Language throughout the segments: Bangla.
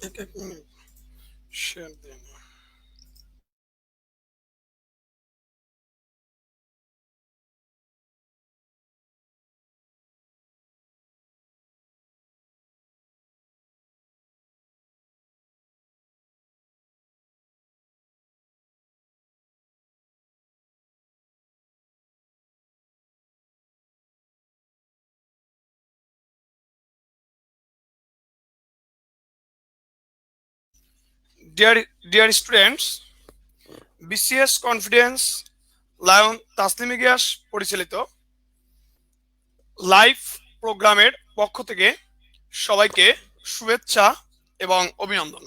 এক এক মিনিট শেয়ার দিন। Dear students, BCS confidence Lion Taslim Gias পরিচালিত লাইভ প্রোগ্রামের পক্ষ থেকে সবাইকে শুভেচ্ছা এবং অভিনন্দন।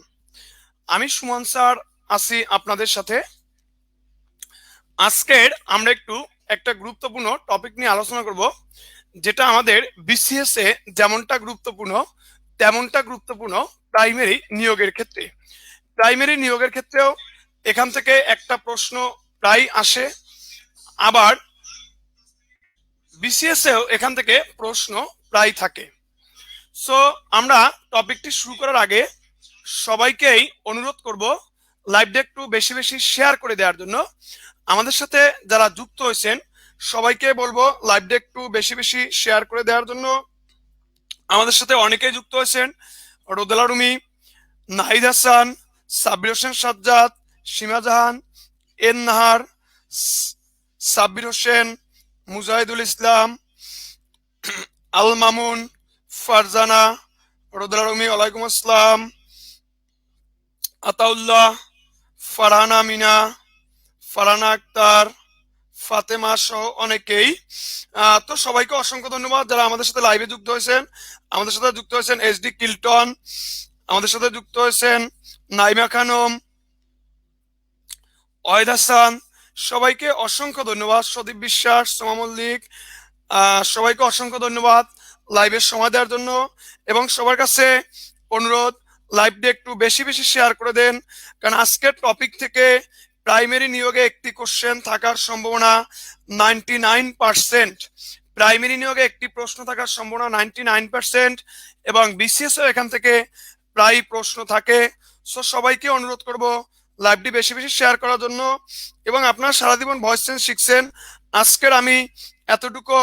আমি সুমন স্যার আছি আপনাদের সাথে। আজকের আমরা একটা গুরুত্বপূর্ণ টপিক নিয়ে আলোচনা করব, যেটা আমাদের বিসিএস এ যেমনটা গুরুত্বপূর্ণ তেমনটা গুরুত্বপূর্ণ প্রাইমারি নিয়োগের ক্ষেত্রে। প্রাইমারি নিয়োগের ক্ষেত্রেও এখান থেকে একটা প্রশ্ন প্রায় আসে, আবার বিসিএস এও এখান থেকে প্রশ্ন প্রায় থাকে। সো আমরা টপিকটি শুরু করার আগে সবাইকেই অনুরোধ করব লাইভটা একটু বেশি বেশি শেয়ার করে দেওয়ার জন্য। আমাদের সাথে যারা যুক্ত হয়েছেন সবাইকে বলবো লাইভটা একটু বেশি বেশি শেয়ার করে দেওয়ার জন্য। আমাদের সাথে অনেকেই যুক্ত হয়েছেন: রোদেলা রুমি, নাহিদ হাসান, সাব্বির হোসেন সাজ্জাদ, সীমা জাহান, এন নাহার, সাব্বির হোসেন, মুজাহিদুল ইসলাম, আল মামুন, ফারজানা, রোদেলা রুমি, ওয়ালাইকুম আসসালাম, আতাউল্লাহ, ফারহানা মিনা, ফারহানা আক্তার, ফাতেমা সহ অনেকেই। তো সবাইকে অসংখ্য ধন্যবাদ যারা আমাদের সাথে লাইভে যুক্ত হয়েছেন। আমাদের সাথে যুক্ত হয়েছেন এসডি কিল্টন, আমাদের সাথে যুক্ত হয়েছেন নাইমা খানম, ওয়েদ হাসান, সবাইকে অসংখ্য ধন্যবাদ। সদীপ বিশ্বাস, সোমা মল্লিক, সবাইকে অসংখ্য ধন্যবাদ লাইভের সময় দেওয়ার জন্য। এবং সবার কাছে অনুরোধ, লাইভটা একটু বেশি বেশি শেয়ার করে দেন, কারণ আজকের টপিক থেকে প্রাইমারি নিয়োগে একটি কোশ্চেন থাকার সম্ভাবনা 99%। প্রাইমারি নিয়োগে একটি প্রশ্ন থাকার সম্ভাবনা 99%, এবং বিসিএস এখান থেকে প্রায় প্রশ্ন থাকে। সো সবাইকে অনুরোধ করব লাইভটি বেশি বেশি শেয়ার করার জন্য। এবং আপনারা সারা জীবন ভয়েস চেঞ্জ শিখছেন, আজকের আমি এতটুকু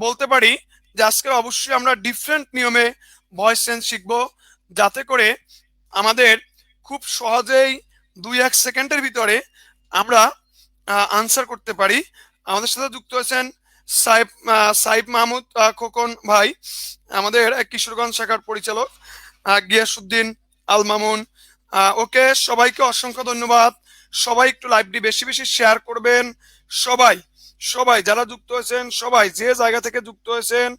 বলতে পারি যে আজকে অবশ্যই আমরা ডিফারেন্ট নিয়মে ভয়েস চেঞ্জ শিখবো, যাতে করে আমাদের খুব সহজেই 2-1 সেকেন্ডের ভিতরে আমরা আনসার করতে পারি। আমাদের সাথে যুক্ত হয়েছেন সাইফ মাহমুদ খোকন ভাই, আমাদের কিশোরগঞ্জ শাখার পরিচালক, গিয়াসউদ্দিন, আল মামুন। ওকে, সবাইকে অসংখ্য ধন্যবাদ। সবাই একটু লাইভটি বেশি বেশি শেয়ার করবেন। সবাই সবাই যারা যুক্ত হয়েছেন, সবাই যে জায়গা থেকে যুক্ত হয়েছেন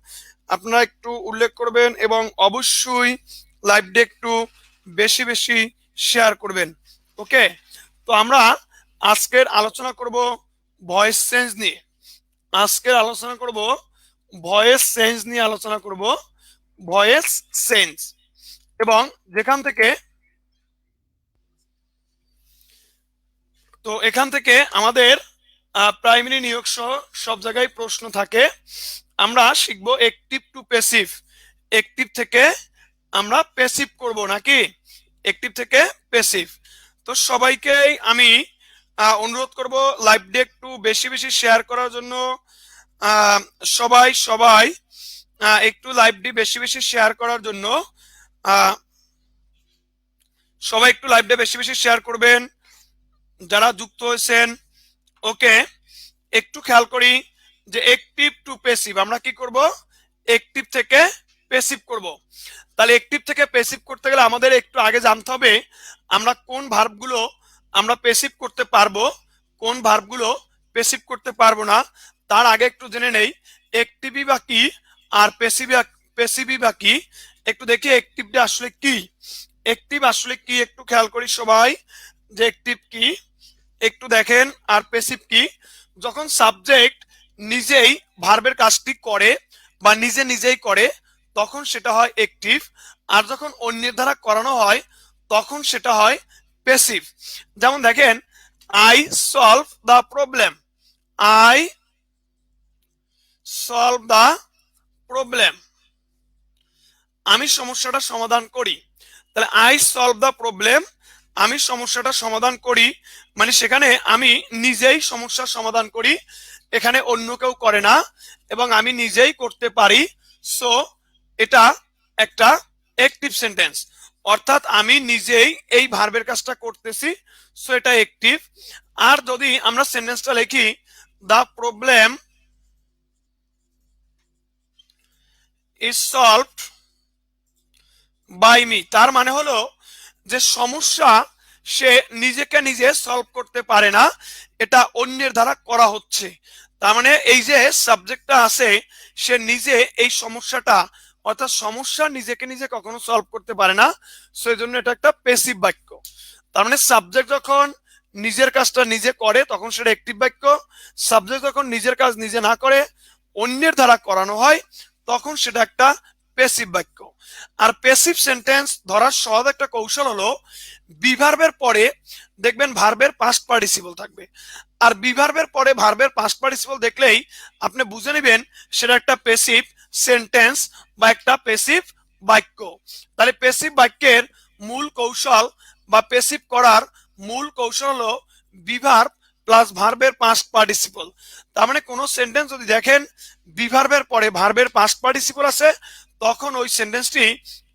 আপনারা একটু উল্লেখ করবেন, এবং অবশ্যই লাইভটা একটু বেশি বেশি শেয়ার করবেন। ওকে, তো আমরা আজকের আলোচনা করব ভয়েস চেঞ্জ নিয়ে। আজকের আলোচনা করব ভয়েস চেঞ্জ নিয়ে আলোচনা করব ভয়েস চেঞ্জ। এবং যেখান থেকে তো এখান থেকে আমাদের প্রাইমারি নিয়োগ সহ সব জায়গায় প্রশ্ন থাকে। আমরা শিখব অ্যাক্টিভ টু প্যাসিভ। অ্যাক্টিভ থেকে আমরা প্যাসিভ করব নাকি, অ্যাক্টিভ থেকে প্যাসিভ। তো সবাইকেই আমি অনুরোধ করব লাইভটা একটু বেশি বেশি শেয়ার করার জন্য। সবাই সবাই একটু লাইভটি বেশি বেশি শেয়ার করার জন্য সবাই একটু লাইভটা বেশি বেশি শেয়ার করবেন যারা যুক্ত হয়েছেন। ওকে, একটু খেয়াল করি যে অ্যাক্টিভ টু প্যাসিভ আমরা কি করব, অ্যাক্টিভ থেকে প্যাসিভ করব। তাহলে অ্যাক্টিভ থেকে প্যাসিভ করতে গেলে আমাদের একটু আগে জানতে হবে আমরা কোন ভার্বগুলো আমরা প্যাসিভ করতে পারবো, কোন ভার্বগুলো প্যাসিভ করতে পারবো না। তার আগে একটু জেনে নেই অ্যাক্টিভই বা কি আর প্যাসিভই বা কি। একটু দেখি অ্যাক্টিভটা আসলে কি, অ্যাক্টিভ আসলে কি একটু খেয়াল করি সবাই যে অ্যাক্টিভ কি একটু দেখেন, আর প্যাসিভ কি। যখন সাবজেক্ট নিজেই ভার্বের কাজটি করে বা নিজে নিজেই করে তখন সেটা হয় অ্যাক্টিভ, আর যখন অন্যের দ্বারা করানো হয় তখন সেটা হয় প্যাসিভ। যেমন দেখেন, I solve the problem, I solve the problem, আমি সমস্যাটা সমাধান করি। তাহলে আই সলভ দ্য প্রবলেম, আমি সমস্যাটা সমাধান করি, মানে সেখানে আমি নিজেই সমস্যার সমাধান করি, এখানে অন্য কেউ করে না এবং আমি নিজেই করতে পারি। সো এটা একটা অ্যাক্টিভ সেন্টেন্স, অর্থাৎ আমি নিজেই এই ভার্বের কাজটা করতেছি, সো এটা অ্যাক্টিভ। আর যদি আমরা সেন্টেন্সটা লিখি the problem is solved by me, তার মানে হলো যে সমস্যা সে নিজেকে নিজে সলভ করতে পারে না, এটা অন্যের দ্বারা করা হচ্ছে। তার মানে এই যে সাবজেক্টটা আছে সে নিজে এই সমস্যাটা, অর্থাৎ সমস্যা নিজেকে নিজে কখনো সলভ করতে পারে না, সেই জন্য এটা একটা প্যাসিভ বাক্য। তার মানে সাবজেক্ট যখন নিজের কাজটা নিজে করে তখন সেটা অ্যাক্টিভ বাক্য, সাবজেক্ট যখন নিজের কাজ নিজে না করে অন্যের দ্বারা করানো হয় তখন সেটা একটা প্যাসিভ বাক্য। আর প্যাসিভ সেন্টেন্স ধরার সহজ একটা কৌশল হলো বিভার্বের পরে দেখবেন ভার্বের পাস্ট পার্টিসিপল থাকবে, আর বিভার্বের পরে ভার্বের পাস্ট পার্টিসিপল দেখলেই আপনি বুঝে নেবেন সেটা একটা প্যাসিভ সেন্টেন্স বা একটা প্যাসিভ বাক্য। তাহলে প্যাসিভ বাক্যের মূল কৌশল বা প্যাসিভ করার মূল কৌশল হলো বিভার্ব প্লাস ভার্বের পাস্ট পার্টিসিপল। তার মানে কোনো সেন্টেন্স যদি দেখেন বিভার্বের পরে ভার্বের পাস্ট পার্টিসিপল আছে তখন ওই সেন্টেন্সটি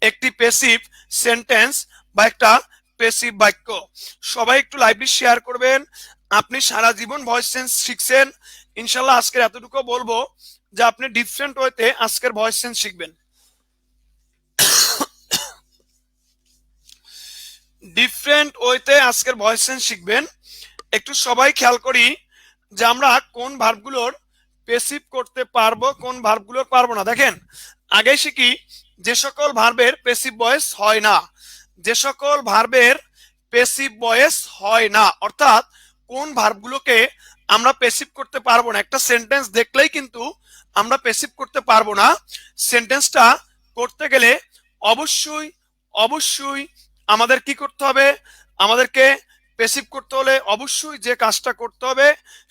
একটি প্যাসিভ সেন্টেন্স বা একটা প্যাসিভ বাক্য। সবাই একটু লাইভলি শেয়ার করবেন। আপনি সারা জীবন ভয়েস চেঞ্জ শিখছেন, ইনশাল্লাহ আজকের এতটুকু বলবো যে আপনি ডিফারেন্ট ওয়েতে আজকের ভয়েস চেঞ্জ শিখবেন, ডিফারেন্ট ওয়েতে আজকের ভয়েস চেঞ্জ শিখবেন। একটু সবাই খেয়াল করি যে আমরা কোন ভার্বগুলোর প্যাসিভ করতে পারবো কোন ভার্বগুলোর পারবো না। দেখেন আগে শিখি যে সকল ভার্বের প্যাসিভ ভয়েস হয় না, যে সকল ভার্বের প্যাসিভ ভয়েস হয় না, অর্থাৎ কোন ভার্বগুলোকে আমরা প্যাসিভ করতে পারবো না। একটা সেন্টেন্স দেখলেই কিন্তু আমরা প্যাসিভ করতে পারবো না, সেন্টেন্সটা করতে গেলে অবশ্যই অবশ্যই আমাদের কি করতে হবে, আমাদেরকে প্যাসিভ করতে হলে অবশ্যই যে কাজটা করতে হবে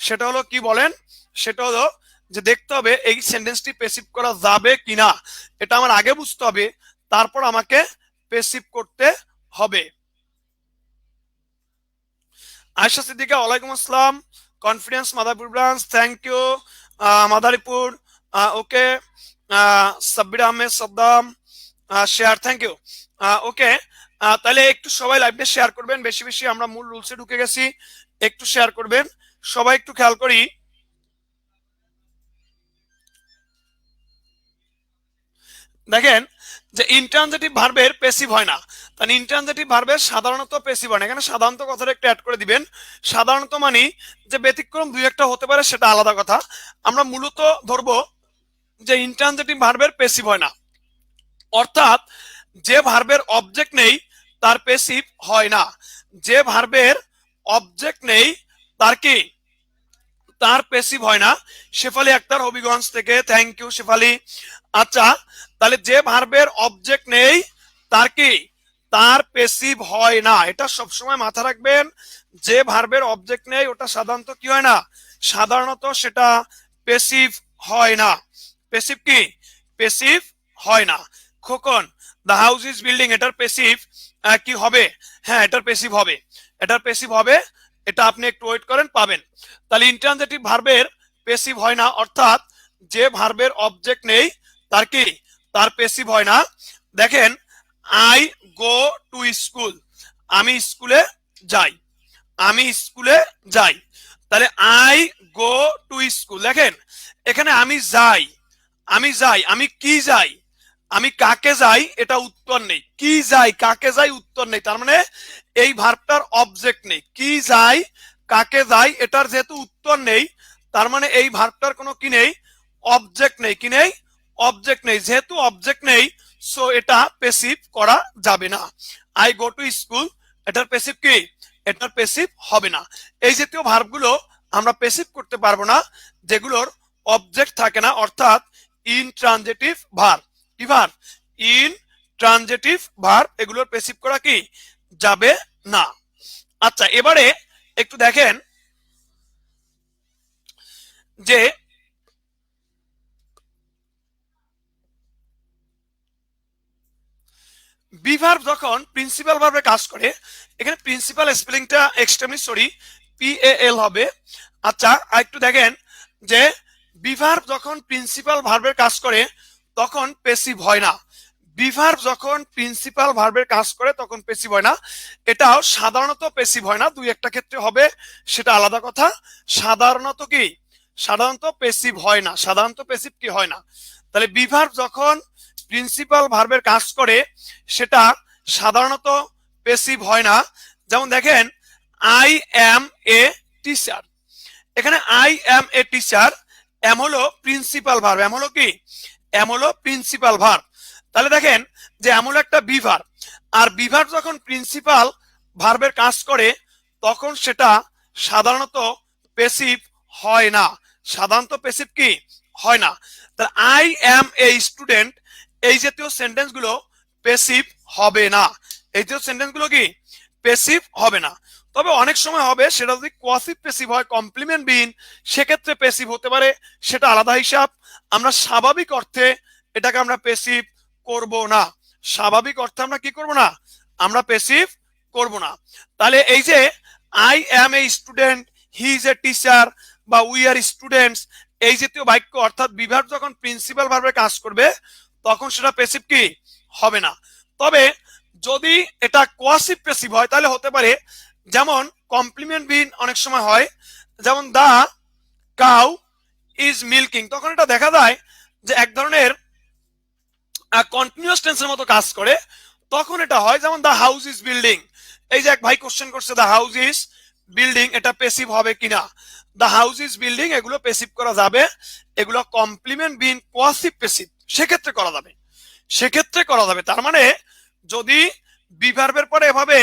সেটা হলো কি বলেন, সেটা হলো যে দেখতে হবে এই সেন্টেন্সটি প্যাসিভ করা যাবে কিনা, এটা আমার আগে বুঝতে হবে, তারপর আমাকে প্যাসিভ করতে হবে। আয়শা সিদ্দিকা ওয়ালাইকুম আসসালাম, confidence Madarpur branch thank you, Madaripur okay, Sabbir Ahmed Saddam share thank you okay. তাহলে একটু সবাই লাইভটা শেয়ার করবেন বেশি বেশি, আমরা মূল রুলসে ঢুকে গেছি, একটু শেয়ার করবেন সবাই, একটু খেয়াল করি। দেখেন যে ইন্ট্রানজিটিভ ভার্বের প্যাসিভ হয় না, তাহলে ইন্ট্রানজিটিভ ভার্বের সাধারণত প্যাসিভ হয় না, এখানে সাধারণত কথাটা একটু অ্যাড করে দিবেন। সাধারণত মানে যে ব্যতিক্রম দুই একটা হতে পারে সেটা আলাদা কথা, আমরা মূলত ধরবো যে ইন্ট্রানজিটিভ ভার্বের প্যাসিভ হয় না, অর্থাৎ যে ভার্বের অবজেক্ট নেই তার প্যাসিভ হয় না, যে ভার্বের অবজেক্ট নেই তার কি, তার প্যাসিভ হয় না। শেফালি আক্তার হবিগঞ্জ থেকে থ্যাংক ইউ শেফালি। আচ্ছা তাহলে যে ভার্বের অবজেক্ট নেই তার কি, তার প্যাসিভ হয় না, এটা সবসময় মাথা রাখবেন। যে ভার্বের অবজেক্ট নেই ওটা সাধারণত কি হয় না, সাধারণত সেটা প্যাসিভ হয় না। প্যাসিভ কি, প্যাসিভ হয় না। Khokon the house is building, এটার প্যাসিভ কি হবে, হ্যাঁ এটার প্যাসিভ হবে, এটার প্যাসিভ হবে, এটা আপনি একটু ওয়েট করেন পাবেন। তাহলে ইন্ট্রানজিটিভ ভার্বের প্যাসিভ হয় না, অর্থাৎ যে ভার্বের অবজেক্ট নেই তার কি, তার প্যাসিভ হয় না। দেখেন আই গো টু স্কুল, আমি স্কুলে যাই, আমি স্কুলে যাই, তাহলে আই গো টু স্কুল। দেখেন এখানে আমি যাই, আমি যাই, আমি কি যাই, আমি কাকে যাই এটা উত্তর নেই, কি যাই কাকে যাই উত্তর নেই, তার মানে এই ভার্বটার অবজেক্ট নেই, কি যাই কাকে যাই এটার যেহেতু উত্তর নেই তার মানে এই ভার্বটার কোনো কি নেই, অবজেক্ট নেই, কি নেই, অবজেক্ট নেই, যেহেতু অবজেক্ট নেই সো এটা প্যাসিভ করা যাবে না। আই গো টু স্কুল এটার প্যাসিভ কি, এটার প্যাসিভ হবে না। এই জাতীয় ভার্বগুলো আমরা প্যাসিভ করতে পারবো না যেগুলোর অবজেক্ট থাকে না, অর্থাৎ ইনট্রানজিটিভ ভার্ব, কি ভার্ব, ইনট্রানজিটিভ ভার্ব, এগুলোর প্যাসিভ করা কি যাবে না। আচ্ছা এবারে একটু দেখেন যে বি ভার্ব যখন প্রিন্সিপাল ভার্বে কাজ করে, এখানে প্রিন্সিপাল স্পেলিংটা এক্সট্রিমলি সরি, PAL হবে। আচ্ছা একটু দেখেন যে বি ভার্ব যখন প্রিন্সিপাল ভার্বের কাজ করে তখন পেসিভ হয় না। বি ভার্ব যখন প্রিন্সিপাল ভার্বের কাজ করে তখন পেসিভ হয় না। এটাও সাধারণত পেসিভ হয় না, দুই একটা ক্ষেত্রে হবে, সেটা আলাদা কথা। সাধারণত কি, সাধারণত পেসিভ হয় না। সাধারণত পেসিভ কি হয় না। তাহলে বি ভার্ব যখন প্রিন্সিপাল ভার্বের কাজ করে সেটা সাধারণত পেসিভ হয় না। যেমন দেখেন আই অ্যাম এ টিচার, এখানে I am a teacher, am হলো প্রিন্সিপাল ভার্ব, এম হলো কি, এম হলো প্রিন্সিপাল ভার্ব। তাহলে দেখেন যে এম হলো একটা বি ভার্ব, আর বি ভার্ব যখন প্রিন্সিপাল ভার্বের কাজ করে তখন সেটা সাধারণত পেসিভ হয় না। সাধারণত পেসিভ কি হয় না। তাহলে আই অ্যাম এ স্টুডেন্ট, এই জাতীয় সেন্টেন্স গুলো পেসিভ হবে না। এই জাতীয় সেন্টেন্স গুলো কি পেসিভ হবে না। তবে অনেক সময় হবে, সেটা যদি কোয়াসিভ পেসিভ হয়, কমপ্লিমেন্ট বিন, সেক্ষেত্রে পেসিভ হতে পারে, সেটা আলাদা হিসাব। আমরা স্বাভাবিক অর্থে এটাকে আমরা পেসিভ করব না। স্বাভাবিক অর্থে আমরা কি করব না, আমরা পেসিভ করব না। তাহলে এই যে I am a student, he is a teacher বা উই আর স্টুডেন্টস, এই জাতীয় বাক্য অর্থাৎ বি ভার্ব যখন প্রিন্সিপাল ভার্বে কাজ করবে তখন সেটা পেসিভ কি হবে না। তবে যদি এটা কোয়াসিভ পেসিভ হয় তাহলে হতে পারে, যেমন কমপ্লিমেন্ট বিন অনেক সময় হয়, যেমন দা কাউ ইজ মিল্কিং, তখন এটা দেখা যায় যে এক ধরনের কন্টিনিউয়াস টেন্সের মতো কাজ করে, তখন এটা হয়। যেমন দা হাউস ইজ বিল্ডিং, এই যে এক ভাই কোশ্চেন করছে দা হাউস ইজ বিল্ডিং, এটা পেসিভ হবে কিনা। দা হাউস ইজ বিল্ডিং এগুলো পেসিভ করা যাবে, এগুলো কমপ্লিমেন্ট বিন কোয়াসিভ পেসিভ, সেক্ষেত্রে করা যাবে, সেক্ষেত্রে করা যাবে। তার মানে যদি বি ভার্বের পরে এভাবে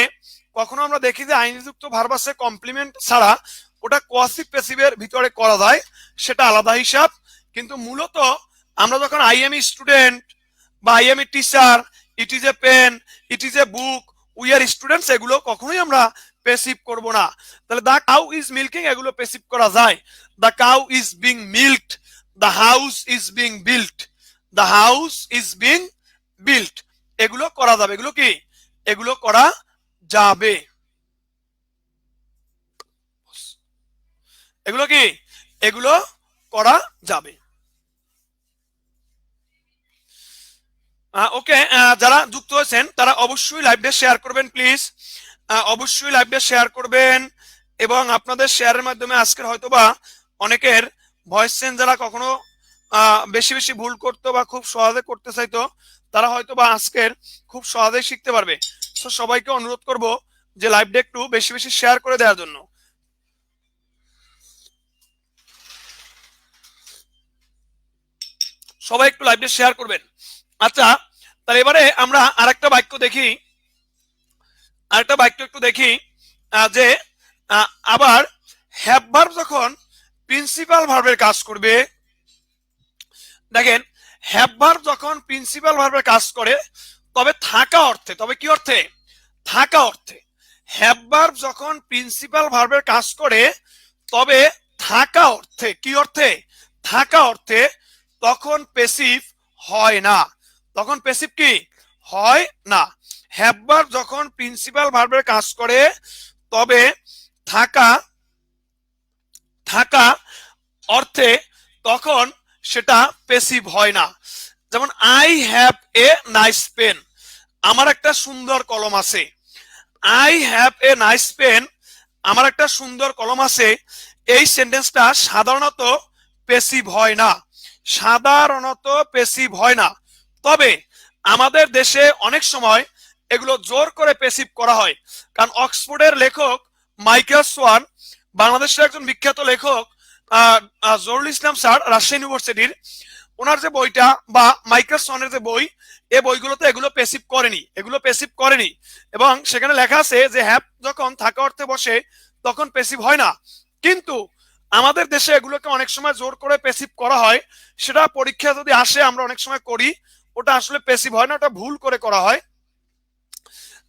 কখনো আমরা দেখি যে আইনযুক্ত ভার্ব আছে কমপ্লিমেন্ট ছাড়া, ওটা কোয়াসিভ পেসিভের ভিতরে করা যায়, সেটা আলাদা হিসাব। কিন্তু মূলত আমরা যখন আই এম স্টুডেন্ট বা I am a teacher, it is a pen, it is a book, we are students, এগুলো কখনোই আমরা পেসিভ করব না। তাহলে দা কাউ ইজ মিল্কিং এগুলো পেসিভ করা যায়। The cow is being milked, the house is being built, the house is being built, এগুলো করা যাবে। এগুলো কি, এগুলো করা যাবে, এগুলো কি, এগুলো করা যাবে। ওকে, যারা যুক্ত হয়েছেন তারা অবশ্যই লাইভটা শেয়ার করবেন প্লিজ, অবশ্যই লাইভটা শেয়ার করবেন। এবং আপনাদের শেয়ারের মাধ্যমে আজকের হয়তোবা অনেকের ভয়েস চেঞ্জ যারা কখনো বেশি বেশি ভুল করতো বা খুব সহজে করতে চাইতো, তারা হয়তোবা আজকের খুব সহজেই শিখতে পারবে। তো সবাইকে অনুরোধ করব যে লাইভটা একটু বেশি বেশি শেয়ার করে দেওয়ার জন্য। সবাই একটু লাইভটা শেয়ার করবেন। আচ্ছা তাহলে এবারে আমরা আরেকটা বাক্য দেখি, আরেকটা বাক্য একটু দেখি যে আবার হ্যাভ ভার্ব যখন প্রিন্সিপাল ভার্বের কাজ করবে, দেখেন হ্যাভ ভার্ব যখন প্রিন্সিপাল ভার্বের কাজ করে তবে থাকা অর্থে, তবে কি অর্থে, থাকা অর্থে। হ্যাভ ভার্ব যখন প্রিন্সিপাল ভার্বের কাজ করে তবে থাকা অর্থে, কি অর্থে, থাকা অর্থে, তখন পেসিভ হয় না, তখন পেসিভ কি হয় না। হ্যাভ ভার্ব যখন প্রিন্সিপাল ভার্বের কাজ করে তবে থাকা, থাকা অর্থে তখন সেটা পেসিভ হয় না। যেমন I have a nice pen, আমার একটা সুন্দর কলম আছে। I have a nice pen, আমার একটা সুন্দর কলম আছে, এই সেন্টেন্সটা সাধারণত পেসিভ হয় না, সাধারণত পেসিভ হয় না। তবে আমাদের দেশে অনেক সময় এগুলো জোর করে পেসিভ করা হয়। কারণ অক্সফোর্ডের লেখক মাইকেল সোয়ান, বাংলাদেশের একজন বিখ্যাত লেখক জহুরুল ইসলাম স্যার রাজশাহী ইউনিভার্সিটির, ওনার যে বইটা বা মাইকেল সোয়ানের যে বই, এই বইগুলোতে এগুলো পেসিভ করেনি, এগুলো পেসিভ করেনি। এবং সেখানে লেখা আছে যে হ্যাভ যখন থাকা অর্থে বসে তখন পেসিভ হয় না। কিন্তু আমাদের দেশে এগুলোকে অনেক সময় জোর করে পেসিভ করা হয়, সেটা পরীক্ষা যদি আসে আমরা অনেক সময় করি, ওটা আসলে পেসিভ হয় না, ওটা ভুল করে করা হয়।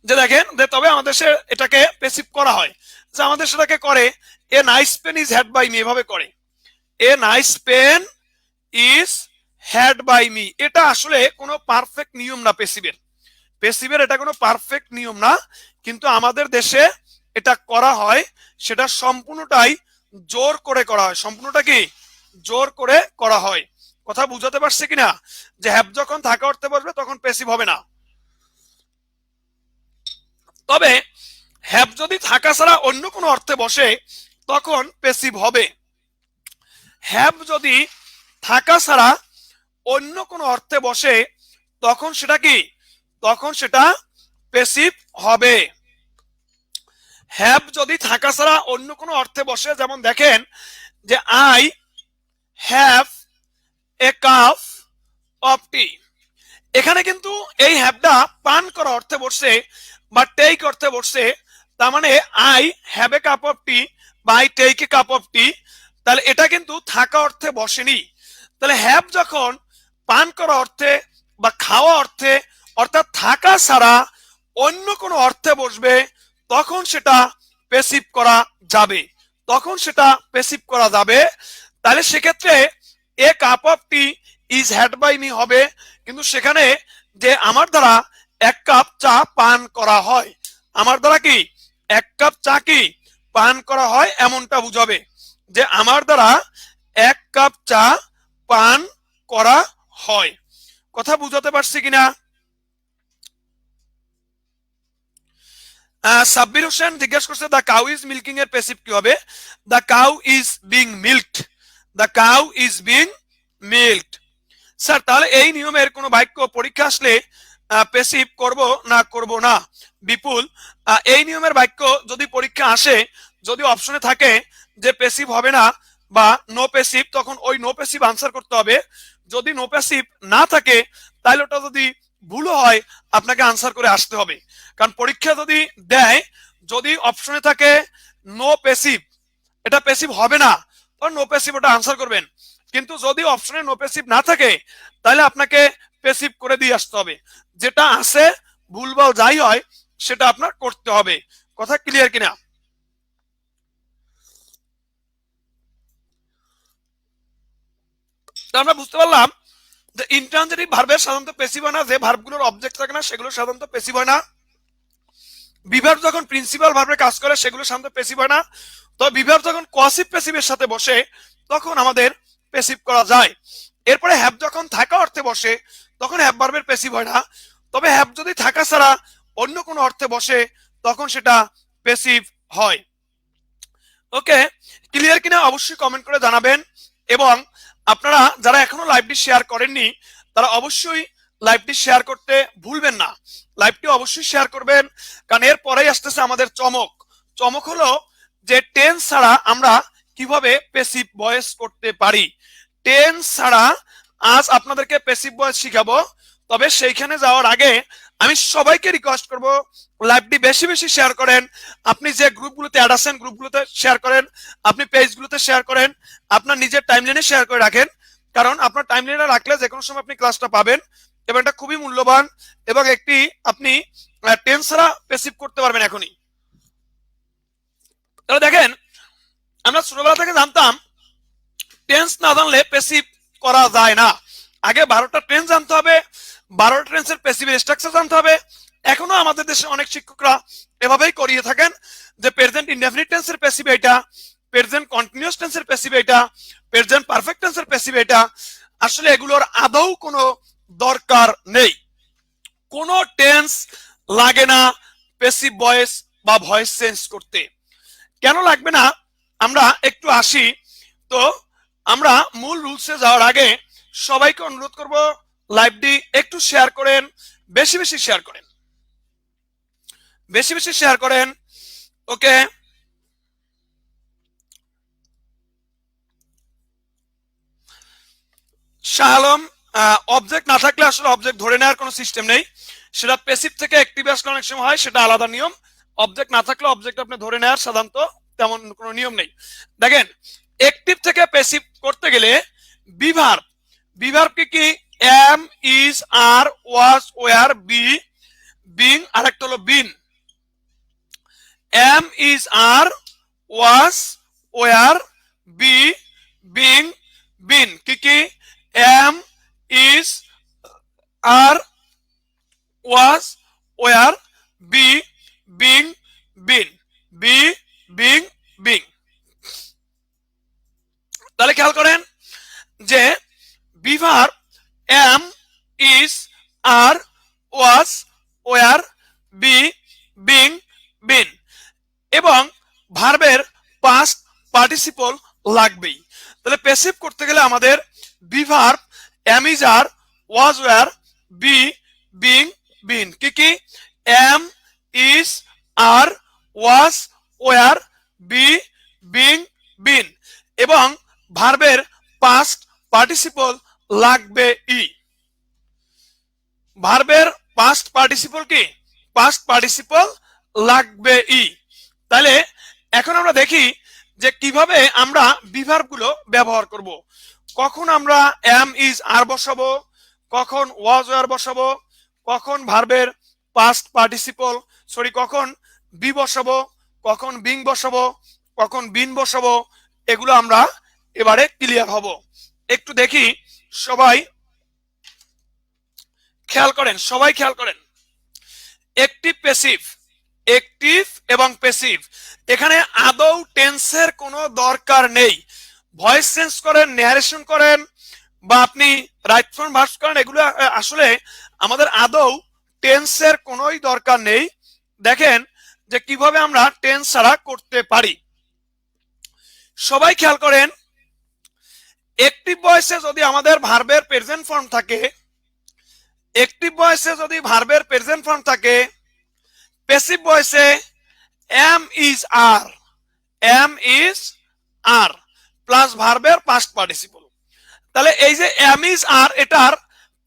যে দেখেন যে তবে আমাদের দেশে এটাকে পেসিভ করা হয়, যে আমাদের সেটাকে করে a nice pen is had by me, এভাবে করে a nice pen is had by me. এটা আসলে কোনো পারফেক্ট নিয়ম না পেসিভের, পেসিভের এটা কোনো পারফেক্ট নিয়ম না, কিন্তু আমাদের দেশে এটা করা হয়, সেটা সম্পূর্ণটাই জোর করে করা হয়। সম্পূর্ণটা কি জোর করে করা হয়। কথা বুঝাতে পারছে কিনা? যে হ্যাভ যখন থাকা অর্থে বসবে তখন পেসিভ হবে না, তবে হ্যাভ যদি থাকা ছাড়া অন্য কোনো অর্থে বসে তখন পেসিভ হবে। হ্যাভ যদি থাকা ছাড়া অন্য কোনো অর্থে বসে তখন সেটা কি, তখন সেটা পেসিভ হবে। হ্যাভ যদি থাকা ছাড়া অন্য কোনো অর্থে বসে, যেমন দেখেন যে I have a cup of tea, এখানে কিন্তু এই হ্যাভটা পান করা অর্থে বসছে বা টেক অর্থে বসছে, তার মানে I have a cup of tea বা I take a cup of tea, তাহলে এটা কিন্তু থাকা অর্থে বসেনি। তাহলে হ্যাভ যখন পান করা অর্থে বা খাওয়া অর্থে অর্থাৎ থাকা ছাড়া অন্য কোনো অর্থে বসবে তখন সেটা পেসিভ করা যাবে, তখন সেটা পেসিভ করা যাবে। তাহলে সেক্ষেত্রে a cup of tea is had by me হবে, কিন্তু সেখানে যে আমার দ্বারা এক কাপ চা পান করা হয়, আমার দ্বারা কি এক কাপ চা কি পান করা হয় এমনটা বুঝাবে, যে আমার দ্বারা এক কাপ চা পান করা হয়। কথা বুঝাতে পারছি কিনা? সাব্বির হোসেন জিজ্ঞেস করছে দ্য কাউ ইজ মিল্কিং এর প্যাসিভ কি হবে? The cow is being milked, the cow is being milked. Sir তাহলে এই নিয়মের কোন বাক্য পরীক্ষা আসলে প্যাসিভ করব না করব না? বিপুল, এই নিয়মের বাক্য যদি পরীক্ষা আসে, যদি অপশনে থাকে যে প্যাসিভ হবে না বা নো প্যাসিভ, তখন ওই নো প্যাসিভ আনসার করতে হবে। যদি নো প্যাসিভ না থাকে তাহলে ওটা যদি ভুল হয় আপনাকে আনসার করে আসতে হবে। কারণ পরীক্ষা যদি দেয়, যদি অপশনে থাকে নো প্যাসিভ, এটা প্যাসিভ হবে না, তখন নো প্যাসিভ ওটা আনসার করবেন। কিন্তু যদি অপশনে নো প্যাসিভ না থাকে তাহলে আপনাকে প্যাসিভ করে দিয়ে আসতে হবে। যেটা আছে ভুলভাল যাই হয় সেটা আপনার করতে হবে। কথা ক্লিয়ার কিনা? আমরা বুঝতে পারলাম যে ইন্ট্রানজিটিভ ভার্বের সাধারণত প্যাসিভ হয় না, যে ভার্বগুলোর অবজেক্ট থাকে না সেগুলো সাধারণত প্যাসিভ হয় না। বিভার্ব যখন প্রিন্সিপাল ভার্বে কাজ করে সেগুলো সাধারণত প্যাসিভ হয় না। তো বিভার্ব যখন কসিভ প্যাসিভের সাথে বসে তখন আমাদের প্যাসিভ করা যায়। এরপরে হ্যাভ যখন থাকা অর্থে বসে তখন হ্যাভ ভার্বের প্যাসিভ হয় না, তবে হ্যাভ যদি থাকা ছাড়া অন্য কোনো অর্থে বসে তখন সেটা প্যাসিভ হয়। ওকে, ক্লিয়ার কিনা অবশ্যই কমেন্ট করে জানাবেন। এবং আপনারা যারা এখনো লাইভটি শেয়ার করেননি তারা অবশ্যই লাইভটি শেয়ার করতে ভুলবেন না। লাইভটি অবশ্যই শেয়ার করবেন, কারণ এর পরেই আসতেছে আমাদের চমক। চমক হলো যে টেন্স ছাড়া আমরা কিভাবে প্যাসিভ ভয়েস করতে পারি। টেন্স ছাড়া আজ আপনাদেরকে প্যাসিভ ভয়েস শিখাবো। তবে সেইখানে যাওয়ার আগে আমি সবাইকে রিকোয়েস্ট করব লাইভটি বেশি বেশি শেয়ার করেন। আপনি যে গ্রুপগুলোতে অ্যাড আছেন গ্রুপগুলোতে শেয়ার করেন, আপনি পেজগুলোতে শেয়ার করেন, আপনার নিজের টাইমলাইনে শেয়ার করে রাখেন। কারণ আপনার টাইমলাইনে রাখলে যে কোনো সময় আপনি ক্লাসটা পাবেন এবং এটা খুবই মূল্যবান এবং একটি আপনি টেন্স ছাড়া প্যাসিভ করতে পারবেন এখনই। তাহলে দেখেন, আমরা ছোটবেলা থেকে জানতাম টেন্স না জানলে প্যাসিভ করা যায় না। আগে 12টা টেন্স জানতে হবে, 12টা টেন্সের প্যাসিভের স্ট্রাকচার জানতে হবে। এখনো আমাদের দেশে অনেক শিক্ষকরা এভাবেই করিয়ে থাকেন যে প্রেজেন্ট ইনডেফিনিট টেন্সের প্যাসিভ এটা, প্রেজেন্ট কন্টিনিউয়াস টেন্সের প্যাসিভ এটা, প্রেজেন্ট পারফেক্ট টেন্সের প্যাসিভ এটা। আসলে এগুলোর আদৌ কোনো দরকার নেই। কোনো টেন্স লাগে না প্যাসিভ ভয়েস বা ভয়েস চেঞ্জ করতে। কেন লাগবে না আমরা একটু আসি। তো আমরা মূল রুলসে যাওয়ার আগে সবাইকে অনুরোধ করব লাইভটি একটু শেয়ার করেন, বেশি বেশি শেয়ার করেন, বেশি বেশি শেয়ার করেন। ওকে, শাহ আলম, অবজেক্ট না থাকলে আসলে অবজেক্ট ধরে নেওয়ার কোনো সিস্টেম নেই। সেটা প্যাসিভ থেকে অ্যাক্টিভ আসলে অনেক সময় হয়, সেটা আলাদা নিয়ম। অবজেক্ট না থাকলে অবজেক্ট আপনি ধরে নেওয়ার সাধারণত তেমন কোনো নিয়ম নেই। দেখেন, অ্যাক্টিভ থেকে প্যাসিভ করতে গেলে বিভার্ব, বিভার্ব কি am, is, are, was, were, be, being, আর একটা হলো been. Am, is, are, was, were, be, being, been. কি am, is, are, was, were, be being been, be being being. তাহলে খেয়াল করেন যে be verb am, is, are, was, were, be being been এবং ভার্বের পাস্ট পার্টিসিপল লাগবেই। তাহলে প্যাসিভ করতে গেলে আমাদের be verb am, is, are, was, were, be being been, কি কি? Am, is, are, was, were, be being been এবং ভার্বের পাস্ট পার্টিসিপল লাগবে ই। ভার্বের পাস্ট পার্টিসিপল কি? পাস্ট পার্টিসিপল লাগবে ই। তাহলে এখন আমরা দেখি যে কিভাবে আমরা বিভার্ব গুলো ব্যবহার করব। কখন আমরা এম, ইজ, আর বসাবো, কখন ওয়াজ, ওয়ার বসাবো, কখন ভার্বের পাস্ট পার্টিসিপল কখন বি বসাবো, কখন বিং বসাবো, কখন বিন বসাবো, এগুলো আমরা এবারে ক্লিয়ার হব। একটু দেখি, সবাই খেয়াল করেন, সবাই খেয়াল করেন। অ্যাক্টিভ প্যাসিভ, অ্যাক্টিভ এবং প্যাসিভ, এখানে আদৌ টেন্সের কোনো দরকার নেই। ভয়েস চেঞ্জ করেন, ন্যারেশন করেন বা আপনি রাইট ফর্ম ভার্বস করেন, এগুলো আসলে আমাদের আদৌ টেন্সের কোনোই দরকার নেই। দেখেন যে কিভাবে আমরা টেন্স ছাড়া করতে পারি। সবাই খেয়াল করেন, অ্যাক্টিভ ভয়েসে যদি আমাদের ভার্বের প্রেজেন্ট ফর্ম থাকে, অ্যাক্টিভ ভয়েসে যদি ভার্বের প্রেজেন্ট ফর্ম থাকে, প্যাসিভ ভয়েসে am, is, are, am, is, are plus ভার্বের পাস্ট পার্টিসিপল। তাহলে এই যে এম, ইজ, আর, এটার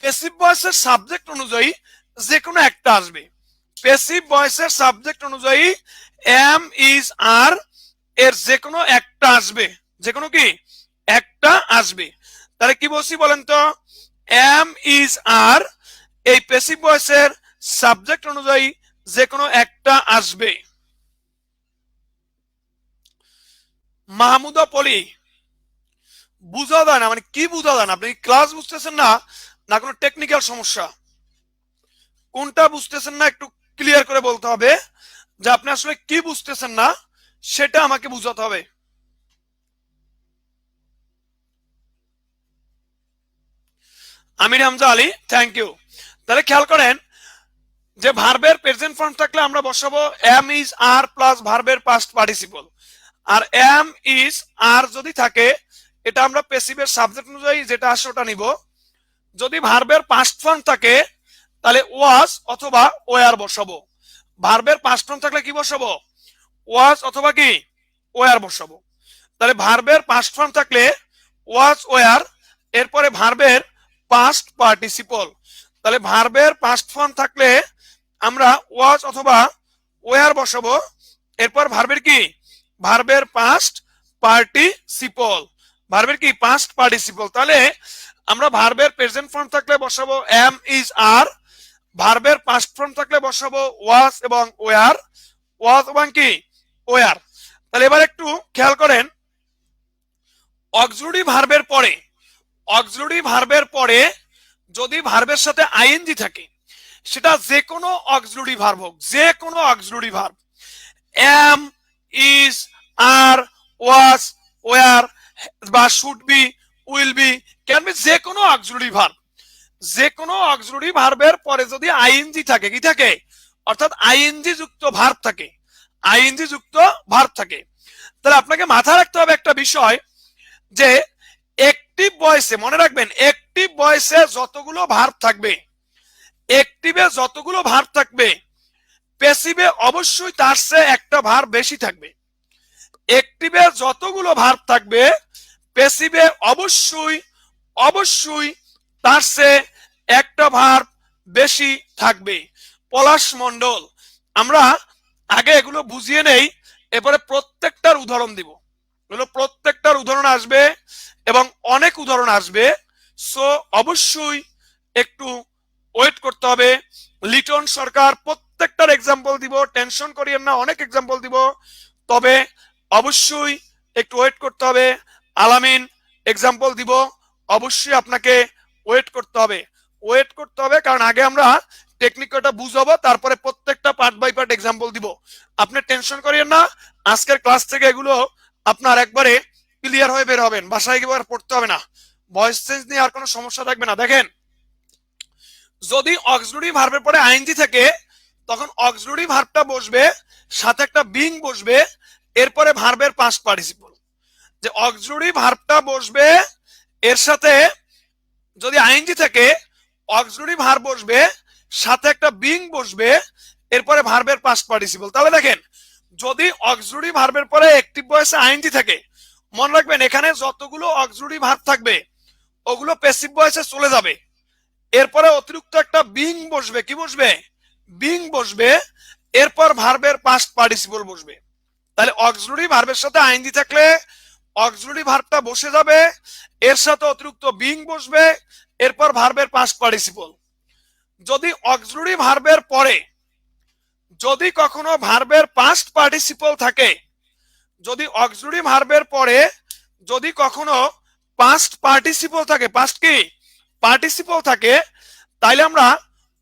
প্যাসিভ ভয়েসের সাবজেক্ট অনুযায়ী যে কোনো একটা আসবে। প্যাসিভ ভয়েসের সাবজেক্ট অনুযায়ী এম, ইজ, আর এর যে কোনো একটা আসবে, যে কোনো কি একটা আসবে। তাহলে কি বলছি বলেন তো? এম, ইজ, আর এই প্যাসিভ ভয়েসের সাবজেক্ট অনুযায়ী যে কোনো একটা আসবে। মাহমুদা পলি, বুঝা যায় না, মানে কি বুঝা যায় না? আপনি ক্লাস বুঝতেছেন না, না কোনো টেকনিক্যাল সমস্যা? কোনটা বুঝতেছেন না একটু ক্লিয়ার করে বলতে হবে, যে আপনি আসলে কি বুঝতেছেন না সেটা আমাকে বুঝাতে হবে। আমির হামজা আলী, থ্যাংক ইউ। তাহলে খেয়াল করেন যে ভার্বের প্রেজেন্ট ফর্ম থাকলে আমরা বসাবো এম, ইজ, আর প্লাস ভার্বের পাস্ট পার্টিসিপল। আর এম, ইজ, আর যদি থাকে এটা আমরা প্যাসিভের সাবজেক্ট অনুযায়ী যেটা আসে ওটা নিব। যদি ভার্বের পাস্ট ফর্ম থাকে তাহলে ওয়াজ অথবা ওয়ার বসাবো। ভার্বের পাস্ট ফর্ম থাকলে কি বসাবো? ওয়াজ অথবা কি ওয়ার বসাবো। তাহলে ভার্বের পাস্ট ফর্ম থাকলে ওয়াজ, ওয়ার, এরপরে ভার্বের পাস্ট পার্টিসিপল। তাহলে ভার্বের পাস্ট ফর্ম থাকলে আমরা ওয়াজ অথবা ওয়ার বসাবো, এরপর ভার্বের কি ভার্বের পাস্ট পার্টিসিপল, ভার্বের কি পাস্ট পার্টিসিপল। তাহলে আমরা ভার্বের প্রেজেন্ট ফর্ম থাকলে বসাবো এম, ইজ, আর, ভার্বের পাস্ট ফর্ম থাকলে বসাবো ওয়াজ এবং ওয়ার, ওয়াজ এবং কি ওয়ার। তাহলে এবার একটু খেয়াল করেন, অক্সিলারি ভার্বের পরে, অক্সিলারি ভার্বের পরে যদি ভার্বের সাথে আইএনজি থাকে, সেটা যে কোনো অক্সিলারি ভার্ব হোক, যে কোনো auxiliary verb, am, is, are, was, were বা should be, will be, can be, যে কোনো অক্সিলারি ভার্ব, যে কোনো অক্সিলারি ভার্বের পরে যদি আইএনজি থাকে, কি থাকে? অর্থাৎ আইএনজি যুক্ত ভার্ব থাকে, আইএনজি যুক্ত ভার্ব থাকে। তাহলে আপনাকে মাথায় রাখতে হবে একটা বিষয়, যে অ্যাক্টিভ ভয়েসে, মনে রাখবেন, অ্যাক্টিভ ভয়েসে যতগুলো ভার্ব থাকবে, অ্যাক্টিভে যতগুলো ভার্ব থাকবে, প্যাসিভে অবশ্যই তার চেয়ে একটা ভার্ব বেশি থাকবে। অ্যাক্টিভে যতগুলো ভার্ব থাকবে, প্যাসিভে অবশ্যই অবশ্যই তার চেয়ে একটা ভার্ব বেশি থাকবে। পলাশ মণ্ডল, আমরা আগে এগুলো বুঝিয়ে নেই, এরপরে প্রত্যেকটার উদাহরণ দিব। এগুলো প্রত্যেকটার উদাহরণ আসবে এবং অনেক উদাহরণ আসবে, সো অবশ্যই একটু ওয়েট করতে হবে। লিটন সরকার, প্রত্যেকটার এক্সাম্পল দিব, টেনশন করিয়েন না, অনেক এক্সাম্পল দিব, তবে অবশ্যই একটু ওয়েট করতে হবে। আলামিন, এক্সাম্পল দিব, অবশ্যই আপনাকে ওয়েট করতে হবে, ওয়েট করতে হবে, কারণ আগে আমরা টেকনিক কটা বুঝাবো, তারপরে প্রত্যেকটা পার্ট বাই পার্ট এক্সাম্পল দিব। আপনি টেনশন করিয়েন না, আজকের ক্লাস থেকে এগুলো আপনার একবারে ক্লিয়ার হয়ে বের হবেন, বাসায় গিয়ে আর পড়তে হবে না, ভয়েস চেঞ্জ নিয়ে আর কোনো সমস্যা থাকবে না। দেখেন, যদি অক্সিলারি ভার্বের পরে আইএনজি থাকে তখন অক্সিলারি ভার্বটা বসবে, সাথে একটা বিং বসবে, এরপরে ভার্বের পাস্ট পার্টিসিপল। যে অক্সিলারি ভার্বটা বসবে, এর সাথে যদি আইএনজি থাকে অক্সিলারি ভার্ব বসবে, সাথে একটা বিং বসবে, এরপরে ভার্বের পাস্ট পার্টিসিপল। তাহলে দেখেন, যদি অক্সিলারি ভার্বের পরে অ্যাক্টিভ ভয়েসে আইএনজি থাকে, মনে রাখবেন এখানে যতগুলো অক্সিলারি ভার্ব থাকবে ওগুলো প্যাসিভ ভয়েসে চলে যাবে, এরপরে অতিরিক্ত একটা বিং বসবে, কি বসবে? বিং বসবে, এরপর ভার্বের পাস্ট পার্টিসিপল বসবে। তাহলে অক্সিলারি ভার্বের সাথে আইএনজি থাকলে অক্সিলারি ভার্বটা বসে যাবে, এর সাথে অতিরিক্ত বিং বসবে, এরপর ভার্বের পাস্ট পার্টিসিপল। যদি অক্সিলারি ভার্বের পরে যদি কখনো ভার্বের পাস্ট পার্টিসিপল থাকে, যদি অক্সিলারি ভার্বের পরে যদি কখনো পাস্ট পার্টিসিপল থাকে, পাস্ট কি পার্টিসিপল থাকে, তাইলে আমরা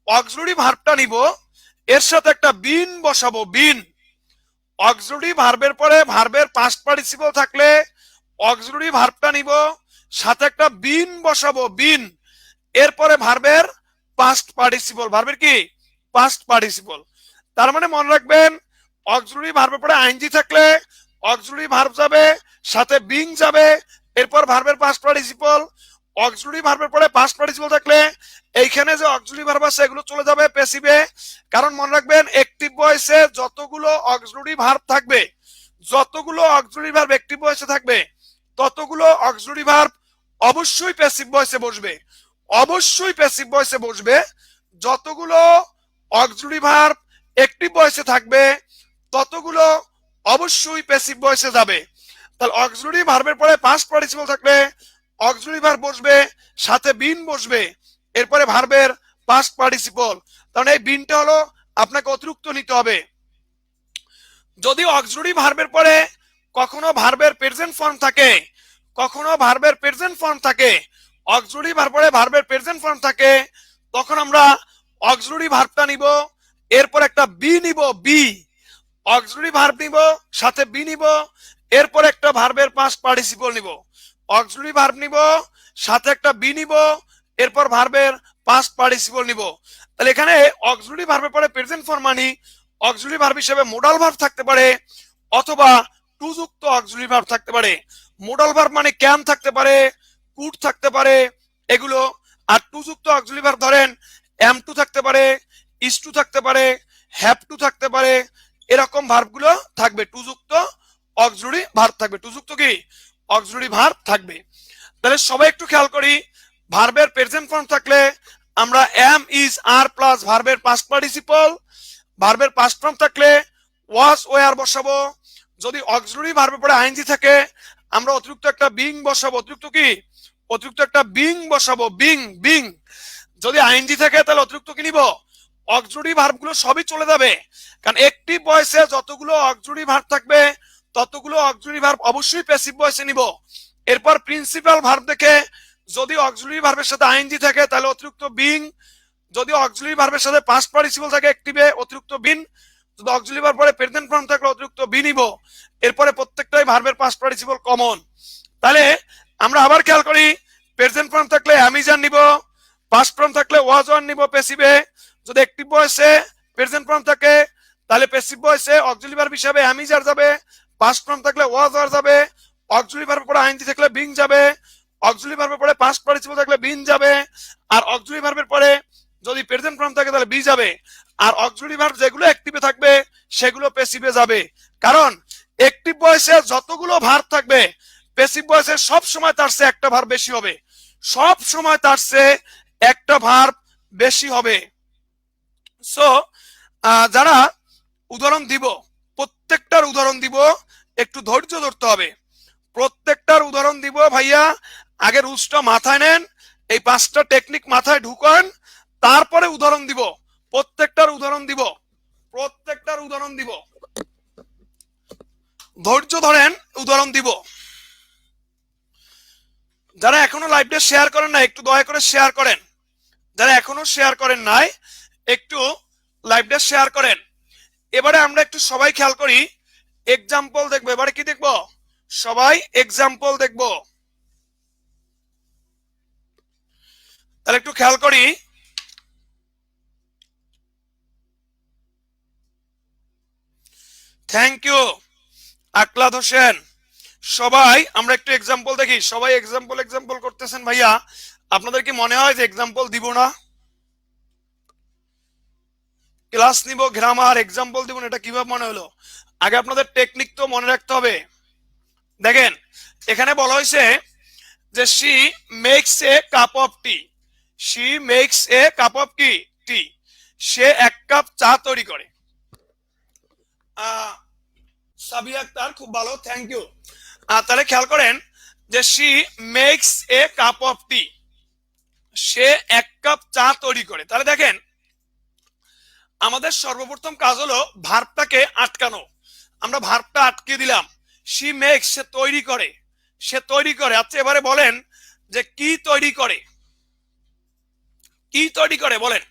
অক্সিলারি ভার্বটা নিব, এর সাথে একটা বিন বসাবো, বিন। অক্সিলারি ভার্বের পরে ভার্বের পাস্ট পার্টিসিপল থাকলে অক্সিলারি ভার্বটা নিব, সাথে একটা বিন বসাবো, বিন, এরপরে ভার্বের পাস্ট পার্টিসিপল, ভার্বের কি পাস্ট পার্টিসিপল। তার মানে মনে রাখবেন, অক্সিলারি ভার্বের পরে আইএনজি থাকলে অক্সিলারি ভার্ব যাবে, সাথে বিং যাবে, এরপর ভার্বের পাস্ট পার্টিসিপল। অক্সিলারি ভার্বের পরে পাস্ট পার্টিসিপল থাকলে এইখানে যে অক্সিলারি ভার্ব আছে এগুলো চলে যাবে প্যাসিভে। কারণ মনে রাখবেন, অ্যাক্টিভ ভয়েসে যতগুলো অক্সিলারি ভার্ব থাকবে, যতগুলো অক্সিলারি ভার্ব অ্যাক্টিভ ভয়েসে থাকবে, ততগুলো অক্সিলারি ভার্ব অবশ্যই প্যাসিভ ভয়েসে বসবে, অবশ্যই প্যাসিভ ভয়েসে বসবে। যতগুলো অক্সিলারি ভার্ব অ্যাক্টিভ ভয়েসে থাকবে ততগুলো অবশ্যই প্যাসিভ ভয়েসে যাবে। তাহলে অক্সিলারি ভার্বের পরে পাস্ট পার্টিসিপল থাকলে অক্সিলারি ভার্ব বসবে, সাথে বিন বসবে, এরপরে ভার্বের পাস্ট পার্টিসিপল। কারণ এই বিনটা হলো আপনাকে অতিরিক্ত নিতে হবে। যদি অক্সিলারি ভার্বের পরে কখনো ভার্বের প্রেজেন্ট ফর্ম থাকে, কখনো ভার্বের প্রেজেন্ট ফর্ম থাকে, অক্সিলারি ভার্ব পরে ভার্বের প্রেজেন্ট ফর্ম থাকে, তখন আমরা অক্সিলারি ভার্বটা নিব, এরপর একটা বি নিব, বি। অক্সিলারি ভার্ব নিব, সাথে বি নিব, এরপর একটা ভার্বের পাস্ট পার্টিসিপল নিব। অক্সিলারি ভার্ব নিব, সাথে একটা বি নিব, এরপর ভার্বের পাস্ট পার্টিসিপল নিব। তাহলে এখানে অক্সিলারি ভার্বের পরে প্রেজেন্ট ফর্ম মানে অক্সিলারি ভার্ব হিসেবে মোডাল ভার্ব থাকতে পারে, অথবা টু যুক্ত অক্সিলারি ভার্ব থাকতে পারে। মোডাল ভার্ব মানে ক্যান থাকতে পারে, কুড থাকতে পারে, এগুলো। আর টু যুক্ত অক্সিলারি ভার্ব ধরেন এম টু থাকতে পারে, ইস টু থাকতে পারে, হ্যাভ টু থাকতে পারে, এরকম ভার্বগুলো থাকবে, টু যুক্ত অক্সিলারি ভার্ব থাকবে, টু যুক্ত কি অক্সিলারি ভার্ব থাকবে। তাহলে সবাই একটু খেয়াল করি, ভার্বের প্রেজেন্ট ফর্ম থাকলে আমরা এম ইজ আর প্লাস ভার্বের পাস্ট পার্টিসিপল, ভার্বের পাস্ট ফর্ম থাকলে ওয়াজ ওয়ার বসাবো। যদি অক্সিলারি ভার্বের পরে আইএনজি থাকে আমরা অতিরিক্ত একটা বিং বসাবো, অতিরিক্ত কি অতিরিক্ত একটা বিং বসাবো, বিং, বিং। যদি আইএনজি থাকে তাহলে অতিরিক্ত কি নিব, অক্সিলারি ভার্বগুলো সবই চলে যাবে। কারণ অ্যাক্টিভ ভয়েসে যতগুলো অক্সিলারি ভার্ব থাকবে ততগুলো অক্সিলারি ভার্ব অবশ্যই প্যাসিভ ভয়েসে নিব। এরপর প্রিন্সিপাল ভার্ব দেখে যদি অক্সিলারি ভার্বের সাথে আইএনজি থাকে তাহলে অতিরিক্ত বিং, যদি অক্সিলারি ভার্বের সাথে পাস্ট পার্টিসিপল থাকে অ্যাক্টিভে অতিরিক্ত বিন, যদি অক্সিলারি ভার্ব পরে প্রেজেন্ট ফর্ম থাকলে অতিরিক্ত বি নিব। এরপরে প্রত্যেকটাই ভার্বের পাস্ট পার্টিসিপল কমন। তাহলে আমরা আবার খেয়াল করি, প্রেজেন্ট ফর্ম থাকলে অ্যামিজান নিব, পাস্ট ফর্ম থাকলে ওয়াজ ওয়ান নিব প্যাসিভে। যদি অ্যাক্টিভ ভয়েসে প্রেজেন্ট ফর্ম থাকে তাহলে প্যাসিভ ভয়েসে অক্সিলারি ভার্ব হিসাবে অ্যামিজার যাবে, পাস্ট ফর্ম থাকলে ওয়াজ ওয়ার যাবে, অক্সিলারি ভার্বের পরে আইএনজি থাকলে বিং যাবে, অক্সিলারি ভার্বের পরে পাস্ট পার্টিসিপল থাকলে বিন যাবে, আর অক্সিলারি ভার্বের পরে যদি প্রেজেন্ট ফর্ম থাকে তাহলে বি যাবে, আর অক্সিলারি ভার্ব যেগুলো অ্যাক্টিভে থাকবে সেগুলো প্যাসিভে যাবে। কারণ অ্যাক্টিভ ভয়েসে যতগুলো ভার্ব থাকবে প্যাসিভ ভয়েসে সব সময় তার চেয়ে একটা ভার্ব বেশি হবে, সব সময় তার চেয়ে একটা ভার্ব বেশি হবে। সো যারা উদাহরণ দিব প্রত্যেকটার উদাহরণ দিব, একটু ধৈর্য ধরতে হবে, প্রত্যেকটার উদাহরণ দিব ভাইয়া। আগে রুলসটা মাথায় নেন, এই পাঁচটা টেকনিক মাথায় ঢুকান, তারপরে উদাহরণ দিব, প্রত্যেকটার উদাহরণ দিব, প্রত্যেকটার উদাহরণ দিব, ধৈর্য ধরেন, উদাহরণ দিব। যারা এখনো লাইভটা শেয়ার করেন না একটু দয়া করে শেয়ার করেন, যারা এখনো শেয়ার করেন নাই একটু লাইভটা শেয়ার করেন। এবারে আমরা একটু সবাই খেয়াল করি, এক্সাম্পল দেখবো। এবারে কি দেখবো? সবাই এক্সাম্পল দেখবো। তাহলে একটু খেয়াল করি। Thank you Aklad Hossain. সবাই আমরা একটু এক্সাম্পল দেখি। সবাই এক্সাম্পল এক্সাম্পল করতেছেন ভাইয়া, আপনাদের কি মনে হয় যে এক্সাম্পল দিব না? ক্লাস নিব, গ্রামার, এক্সাম্পল দিব না, এটা কিভাবে মনে হলো? আগে আপনাদের টেকনিক তো মনে রাখতে হবে। দেখেন এখানে বলা হয়েছে যে she makes a cup of tea. She makes a cup of tea. সে এক কাপ চা তৈরি করে। সাবিয়া আক্তার, খুব ভালো, থ্যাংক ইউ। তাহলে খেয়াল করেন যে she makes a cup of tea, সে এক কাপ চা তৈরি করে। তাহলে দেখেন আমাদের সর্বপ্রথম কাজ হলো ভার্বটাকে আটকানো। আমরা ভার্বটা আটকে দিলাম। শি মেক্স, সে তৈরি করে, সে তৈরি করে। আচ্ছা এবারে বলেন যে কি তৈরি করে? কি তৈরি করে বলেন?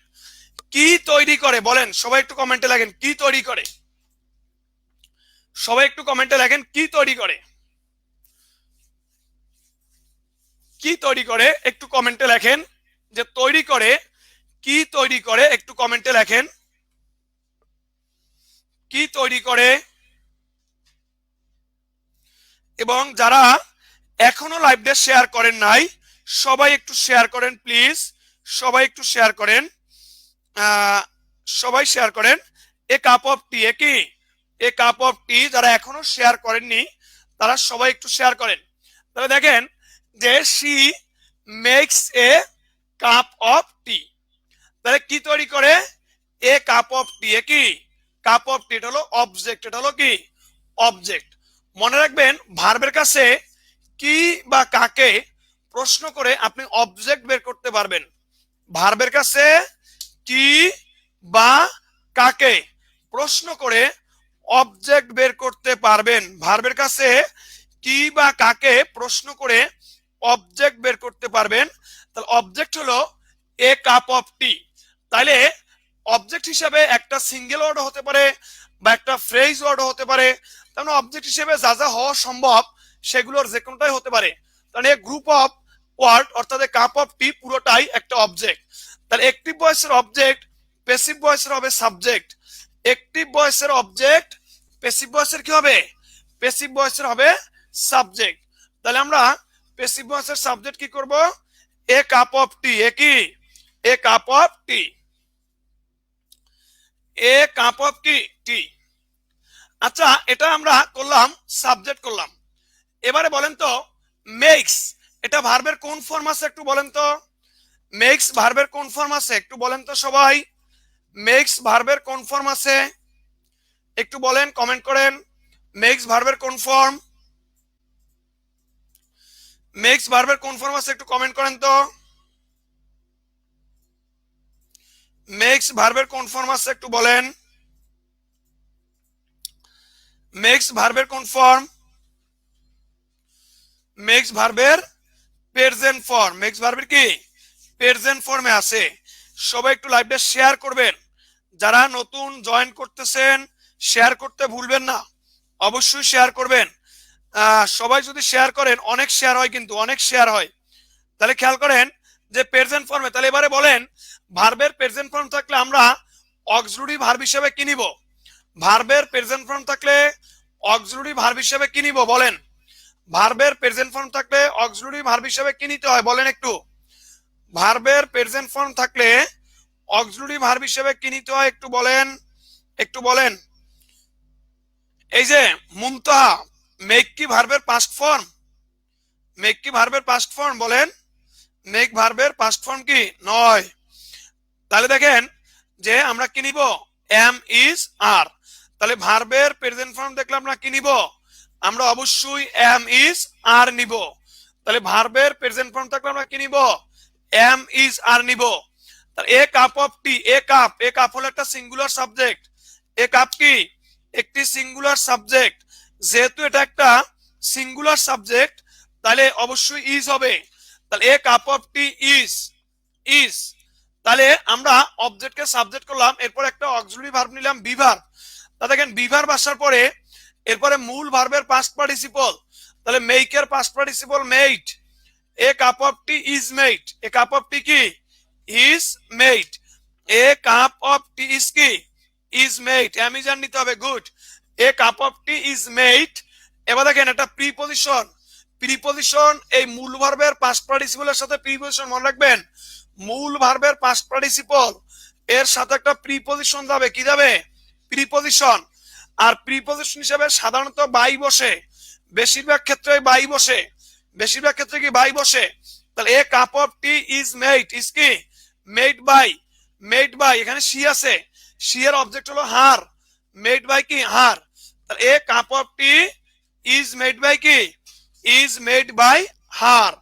কি তৈরি করে বলেন? সবাই একটু কমেন্টে লেখেন কি তৈরি করে। সবাই একটু কমেন্টে লেখেন কি তৈরি করে। কি তৈরি করে একটু কমেন্টে লেখেন, যে তৈরি করে, কি তৈরি করে একটু কমেন্টে লেখেন। কি তৈরি করে? এবং যারা এখনো লাইভটা শেয়ার করেন নাই, সবাই একটু শেয়ার করেন প্লিজ। সবাই একটু শেয়ার করেন, সবাই শেয়ার করেন। A cup of tea, a কি? এ কাপ অফ টি। যারা এখনো শেয়ার করেননি তারা সবাই একটু শেয়ার করেন। তাহলে দেখেন যে she makes a cup of tea. তাহলে কি তৈরি করে? এ কাপ অফ টি। এ কি? কাপ অফ টি। এটা হলো অবজেক্ট, এটা হলো কি? অবজেক্ট। মনে রাখবেন ভার্বের কাছে কি বা কাকে প্রশ্ন করে আপনি অবজেক্ট বের করতে পারবেন। ভার্বের কাছে কি বা কাকে প্রশ্ন করে অবজেক্ট বের করতে পারবেন। ভার্বের কাছে কি বা কাকে প্রশ্ন করে অবজেক্ট বের করতে পারবেন। তাহলে অবজেক্ট হলো এ কাপ অফ টি। তাইলে অবজেক্ট হিসাবে একটা সিঙ্গেল ওয়ার্ড হতে পারে বা একটা ফ্রেজ ওয়ার্ড হতে পারে। তার মানে অবজেক্ট হিসেবে যা যা হওয়া সম্ভব সেগুলোর যে কোনোটাই হতে পারে। তাহলে গ্রুপ অফ ওয়ার্ড অর্থাৎ কাপ অফ টি পুরোটাই একটা অবজেক্ট। তাহলে অ্যাক্টিভ ভয়েসের অবজেক্ট, প্যাসিভ ভয়েসের হবে সাবজেক্ট। অ্যাক্টিভ ভয়েসের অবজেক্ট, প্যাসিভ ভয়েসের কি হবে? প্যাসিভ ভয়েসের হবে সাবজেক্ট। তাহলে আমরা প্যাসিভ ভয়েসের সাবজেক্ট কি করব? এ কাপ অফ টি। এ কি? A cup of tea. A cup of কি? টি। আচ্ছা এটা আমরা করলাম, সাবজেক্ট করলাম। এবারে বলেন তো মেক্স, এটা ভার্বের কোন ফর্ম আছে একটু বলেন তো। মেক্স ভার্বের কোন ফর্ম আছে একটু বলেন তো সবাই। মেক্স ভার্বের কোন ফর্ম আছে একটু বলেন, কমেন্ট করেন। মেক্স ভার্বের কোন ফর্ম? মেক্স ভার্বের কোন ফর্ম আছে একটু কমেন্ট করেন তো। মেক্স ভার্বের কোন ফর্ম আছে একটু বলেন। মেক্স ভার্বের কোন ফর্ম? মেক্স ভার্বের প্রেজেন্ট ফর্ম। মেক্স ভার্বের কি? প্রেজেন্ট ফর্মে আছে। সবাই একটু লাইভটা শেয়ার করবেন। যারা নতুন জয়েন করতেছেন শেয়ার করতে ভুলবেন না, অবশ্যই শেয়ার করবেন। সবাই যদি শেয়ার করেন, অনেক শেয়ার হয় কিন্তু, অনেক শেয়ার হয়। তাহলে খেয়াল করেন যে প্রেজেন্ট ফর্মে। তাহলে এবারে বলেন ভার্বের প্রেজেন্ট ফর্ম থাকলে আমরা অক্সিলারি ভার্ব হিসেবে কি নিব? ভার্বের প্রেজেন্ট ফর্ম থাকলে অক্সিলারি ভার্ব হিসেবে কি নিব বলেন? ভার্বের প্রেজেন্ট ফর্ম থাকলে অক্সিলারি ভার্ব হিসেবে কি নিতে হয় বলেন একটু। ভার্বের প্রেজেন্ট ফর্ম থাকলে অক্সিলারি ভার্ব হিসেবে কি নিতে হয় একটু বলেন, একটু বলেন। এই যে মুমতাহা, মেক কি ভার্বের পাস্ট ফর্ম? মেক কি ভার্বের পাস্ট ফর্ম বলেন? মেক ভার্বের পাস্ট ফর্ম কি নয়। তাহলে দেখেন যে আমরা কি নিব? এম ইজ আর। তাহলে ভার্বের প্রেজেন্ট ফর্ম দেখলে আমরা কি নিব? আমরা অবশ্যই এম ইজ আর নিব। তাহলে ভার্বের প্রেজেন্ট ফর্ম থাকলে আমরা কি নিব? এম ইজ আর নিব। তাহলে a cup of tea. A cup, a cup হলো একটা সিঙ্গুলার সাবজেক্ট। এ কাপ কি? একটি সিঙ্গুলার সাবজেক্ট। যেহেতু এটা একটা সিঙ্গুলার সাবজেক্ট তাহলে অবশ্যই ইজ হবে। তাহলে a cup of tea is, is. তাহলে আমরা অবজেক্টকে সাবজেক্ট করলাম, এরপর একটা অক্সিলারি ভার্ব নিলাম বি ভার্ব। তা দেখেন বি ভার্ব আসার পরে এরপরে মূল ভার্বের পাস্ট পার্টিসিপল, তাহলে মেকের past participle made, a cup of tea is made, a cup of tea কি is made, a cup of tea is কি ইজ মেড, অ্যামিজান নিতে হবে, good, a cup of tea is made. এবার দেখেন একটা প্রিপজিশন, প্রিপজিশন এই মূল ভার্বের পাস্ট পার্টিসিপলের সাথে প্রিপজিশন মনে রাখবেন, মূল ভার্বের পাস্ট পার্টিসিপল এর সাথে একটা প্রিপজিশন যাবে, কি যাবে প্রিপজিশন। আর প্রিপজিশন হিসেবে সাধারণত বাই বসে, বেশিরভাগ ক্ষেত্রে বাই বসে, বেশিরভাগ ক্ষেত্রে কি বাই বসে। তাহলে a cup of tea is made, is কি মেড বাই, মেড বাই, এখানে সি আছে, সি এর অবজেক্ট হলো হার, মেড বাই কি হার, তাহলে a cup of tea is made by কি ইজ মেড বাই হার,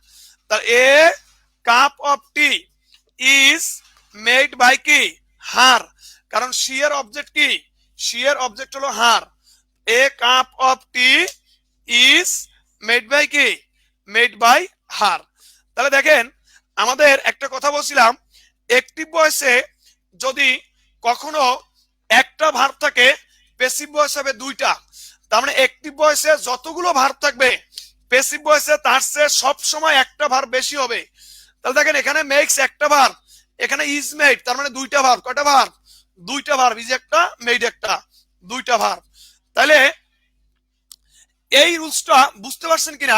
তাহলে a cup of tea is made by কি হার, কারণ সি এর অবজেক্ট কি, সি এর অবজেক্ট হলো her, a cup of tea is made by কি মেড বাই হার। তাহলে দেখেন আমাদের একটা কথা বলছিলাম, অ্যাক্টিভ ভয়েসে যদি কখনো একটা ভার্ব থাকে, প্যাসিভ ভয়েস হবে দুইটা। তার মানে অ্যাক্টিভ ভয়েসে যতগুলো ভার্ব থাকবে প্যাসিভ ভয়েসে তার চেয়ে সব সময় একটা ভার্ব বেশি হবে। তাহলে দেখেন এখানে মেক্স একটা ভার্ব, এখানে ইজ মেড, তার মানে দুইটা ভার্ব, কয়টা ভার্ব দুইটা ভার্ব, ইজ একটা মেড একটা, দুইটা ভার্ব। তাহলে এই রুলসটা বুঝতে পারছেন কিনা,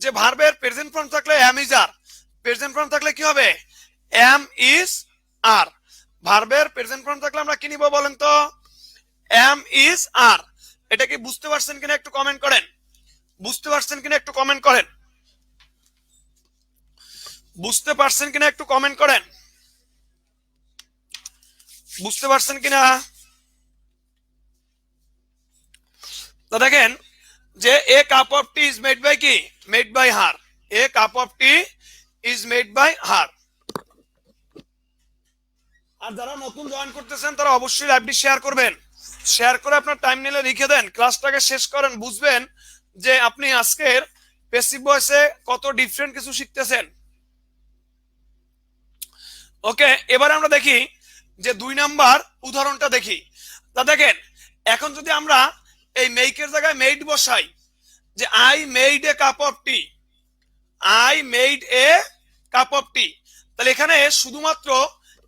যে ভার্বের প্রেজেন্ট ফর্ম থাকলে am is are, present form থাকলে কি হবে এম ইজ আর, ভার্বের প্রেজেন্ট ফর্ম থাকলে আমরা কি নিব বলেন তো এম ইজ আর। এটা কি বুঝতে পারছেন কিনা একটু কমেন্ট করেন, বুঝতে পারছেন কিনা একটু কমেন্ট করেন, বুঝতে পারছেন কিনা একটু কমেন্ট করেন, বুঝতে পারছেন কিনা। তো দেখেন যে a cup of tea is made by কি made by her, a cup of tea is made by her. আর যারা নতুন জয়েন করতেছেন তারা অবশ্যই লাইভটি শেয়ার করবেন, শেয়ার করে আপনার টাইম নিলে লিখে দেন, ক্লাসটাকে শেষ করেন, বুঝবেন যে আপনি আজকের প্যাসিভ ভয়েসে কত ডিফারেন্ট কিছু শিখতেছেন। ওকে, এবারে আমরা দেখি যে 2 নাম্বার উদাহরণটা দেখি। তা দেখেন এখন যদি আমরা এই মেকের জায়গায় মেড বসাই, যে I made a cup of tea, I made a cup of tea, তাহলে এখানে শুধুমাত্র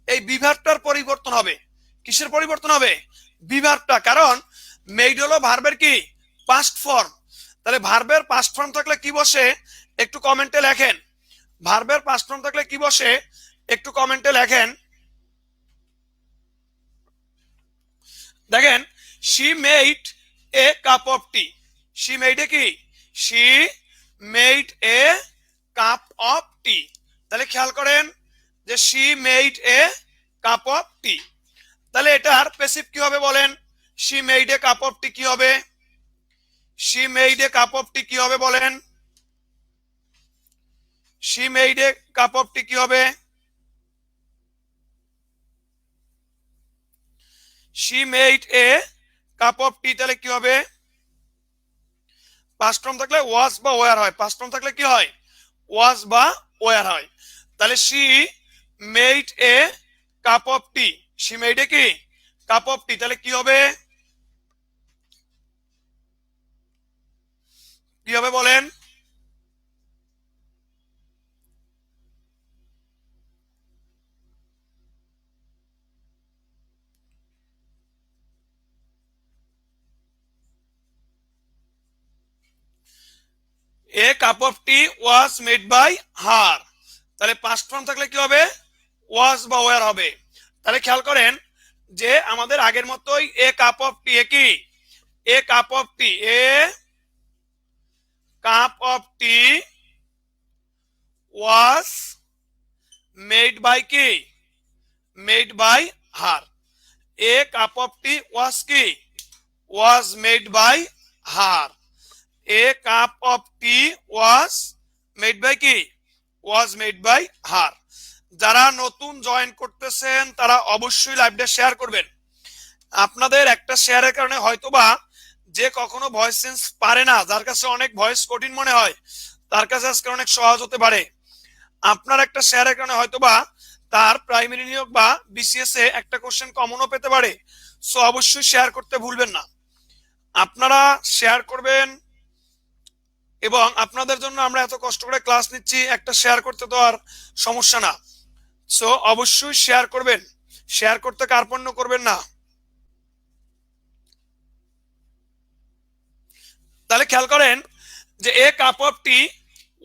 এই বিভার্বটার পরিবর্তন হবে, কিসের পরিবর্তন হবে বিভার্বটা, কারণ মেড হলো ভার্বের কি পাস্ট ফর্ম। তাহলে ভার্বের পাস্ট ফর্ম থাকলে কি বসে একটু কমেন্টে লেখেন, ভার্বের পাস্ট ফর্ম থাকলে কি বসে একটু কমেন্টে লেখেন। দেখেন she made a cup of tea, she made a কি she made a cup of tea, তাহলে খেয়াল করেন যে she made a cup of tea, তাহলে এটার প্যাসিভ কি হবে বলেন, she made a cup of tea কি হবে, she made a cup of tea কি হবে বলেন, she made a cup of tea কি হবে, she made a cup of tea, তাহলে কি হবে পাস্ট ফর্ম থাকলে ওয়াজ বা ওয়ার হয়, পাস্ট ফর্ম থাকলে কি হয় ওয়াজ বা ওয়ার হয়। তাহলে she made a cup of tea, she made a কি কাপ অফ টি, তাহলে কি হবে কি হবে বলেন, a cup of T was made by her, তাহলে পাস্ট ফর্ম থাকলে কি হবে ওয়াজ বা ওয়ার হবে। তাহলে খেয়াল করেন যে আমাদের আগের মতোই এ কাপ অফ টি, এ কি a cup of tea, a cup of T was made by কি made by her, a cup of T was কি was made by her, a cup of T was made by কি ওয়াজ মেড বাই হার। যারা নতুন জয়েন করতেছেন তারা অবশ্যই লাইভটা শেয়ার করবেন, আপনাদের একটা শেয়ারের কারণে হয়তোবা যে কখনো ভয়েস চেঞ্জ পারে না, যার কাছে অনেক ভয়েস কঠিন মনে হয় তার কাছে আজকে অনেক সহজ হতে পারে, আপনার একটা শেয়ারের কারণে হয়তোবা তার প্রাইমারি নিয়োগ বা বিসিএস এ একটা কোশ্চেন কমনও পেতে পারে। সো অবশ্যই শেয়ার করতে ভুলবেন না। আপনারা শেয়ার করবেন, এবং আপনাদের জন্য আমরা এত কষ্ট করে ক্লাস নিচ্ছি, একটা শেয়ার করতে তো আর সমস্যা না। সো অবশ্যই শেয়ার করবেন, শেয়ার করতে কার্পণ্য করবেন না। তাহলে খেয়াল করেন যে a cup of T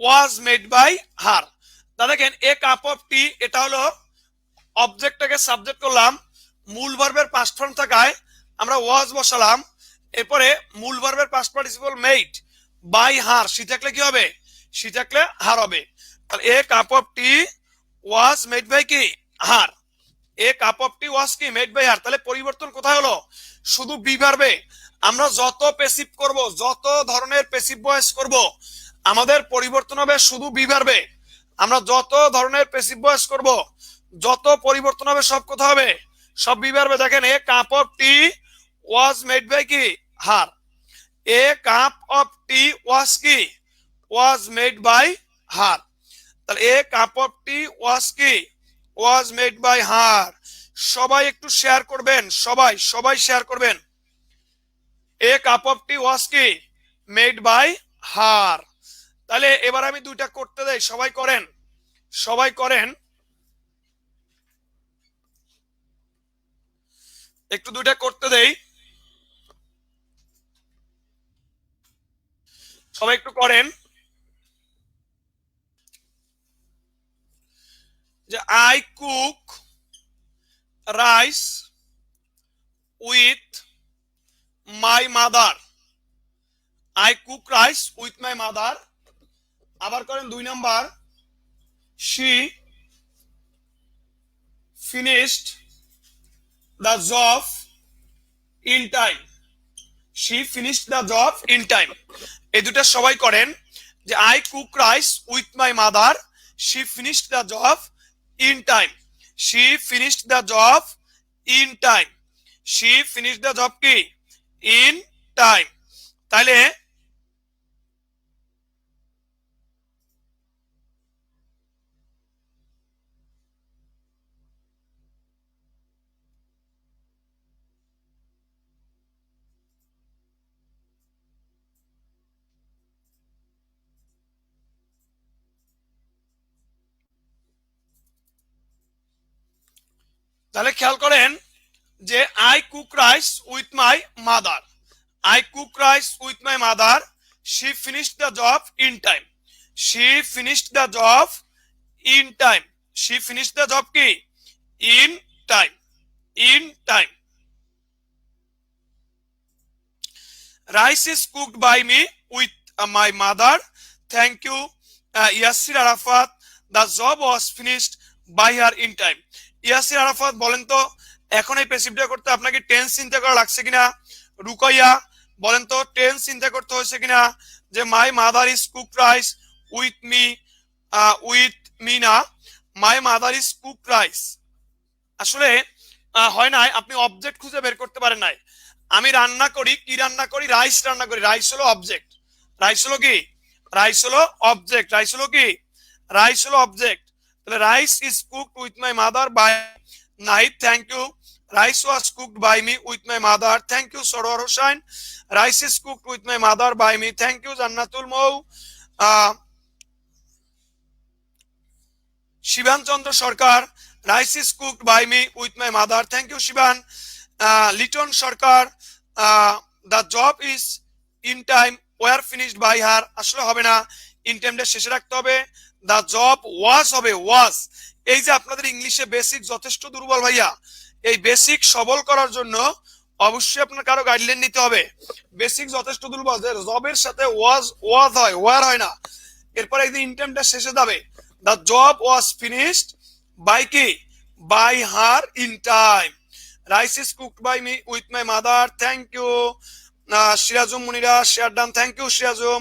was made by her. তাহলে দেখেন এ কাপ অফ টি, এটা হলো অবজেক্টটাকে সাবজেক্ট করলাম, মূল ভার্বের পাস্ট ফর্ম থাকায় আমরা ওয়াজ বসালাম, এরপরে মূল ভার্বের past participle made by her, she থাকলে কি হবে? সি থাকলে হার হবে। তাহলে a cup of T was made by কি? Her. A cup of T was কি? Made by her. তাহলে পরিবর্তন কোথায় হলো? শুধু বি ভার্বে। আমরা যত প্যাসিভ করব, যত ধরনের প্যাসিভ ভয়েস করব, আমাদের পরিবর্তন হবে শুধু বি ভার্বে। আমরা যত ধরনের প্যাসিভ ভয়েস করব, যত পরিবর্তন হবে, সব কথা হবে? সব বি ভার্বে। দেখেন a cup of T was made by কি? Her. A cup of T was কি? Was made by her. তাহলে a cup of T was কি? Was made by her. সবাই একটু শেয়ার করবেন, সবাই সবাই শেয়ার করবেন। এ কাপ অফ টি ওয়াজ কি? Made by her. তাহলে এবার আমি দুইটা করতে দেই, সবাই করেন, সবাই করেন, একটু দুইটা করতে দেই, সবাই একটু করেন। যে I cook rice with my mother. I cook rice with my mother. আবার করেন 2 number, she finished the job in time. She finished the job in time. এই দুটা সবাই করেন। যে I cook rice with my mother, she finished the job in time. She finished the job in time. She finished the job কি? In time. তাহলে তাহলে খেয়াল করেন যে I cook rice with my mother. I cook rice with my mother, she finished the job in time. She finished the job in time. She finished the job কি? In time. In time. Rice is cooked by me with my mother. Thank you, Yasir Arafat. The job was finished by her in time. Yasir Arafat বলেন তো এখন এই প্যাসিভটা করতে আপনাকে টেন্স চিন্তা করা লাগছে কিনা? রুকাইয়া বলেন তো টেন্স চিন্তা করতে হয়েছে কিনা? যে my mother is cook rice with me না, my mother is cook rice. আসলে হয় নাই, আপনি অবজেক্ট খুঁজে বের করতে পারেন নাই। আমি রান্না করি, কি রান্না করি? রাইস রান্না করি। রাইস হলো অবজেক্ট। রাইস হলো কি? রাইস হলো অবজেক্ট। রাইস হলো কি? রাইস হলো অবজেক্ট। তাহলে rice is cooked with my mother by night. Thank you. Rice was cooked by me with my mother. Thank you Sarwar Hossain. Rice is cooked with my mother by me. Thank you Jannatul Mou. Shiban Chandra Sarkar, rice is cooked by me with my mother. Thank you Shiban. Liton Sarkar, the job is in time were finished by her. আসলে হবে না, ইন টাইমটা শেষে রাখতে হবে। দ্য জব ওয়াজ হবে, ওয়াজ। এই যে আপনাদের ইংলিশে বেসিক যথেষ্ট দুর্বল ভাইয়া, এই বেসিক সবল করার জন্য অবশ্যই আপনার কারো গাইডলাইন নিতে হবে। বেসিক যথেষ্ট দুর্বল, যে জবের সাথে ওয়াজ ওয়াজ হয়, ওয়ার হয় না। এরপরে একদিন ইন টাইমটা শেষে যাবে। The job was finished by কি? By her in time. Rice is cooked by me with my mother. Thank you Sirajum Munira, share done. Thank you Sirajum.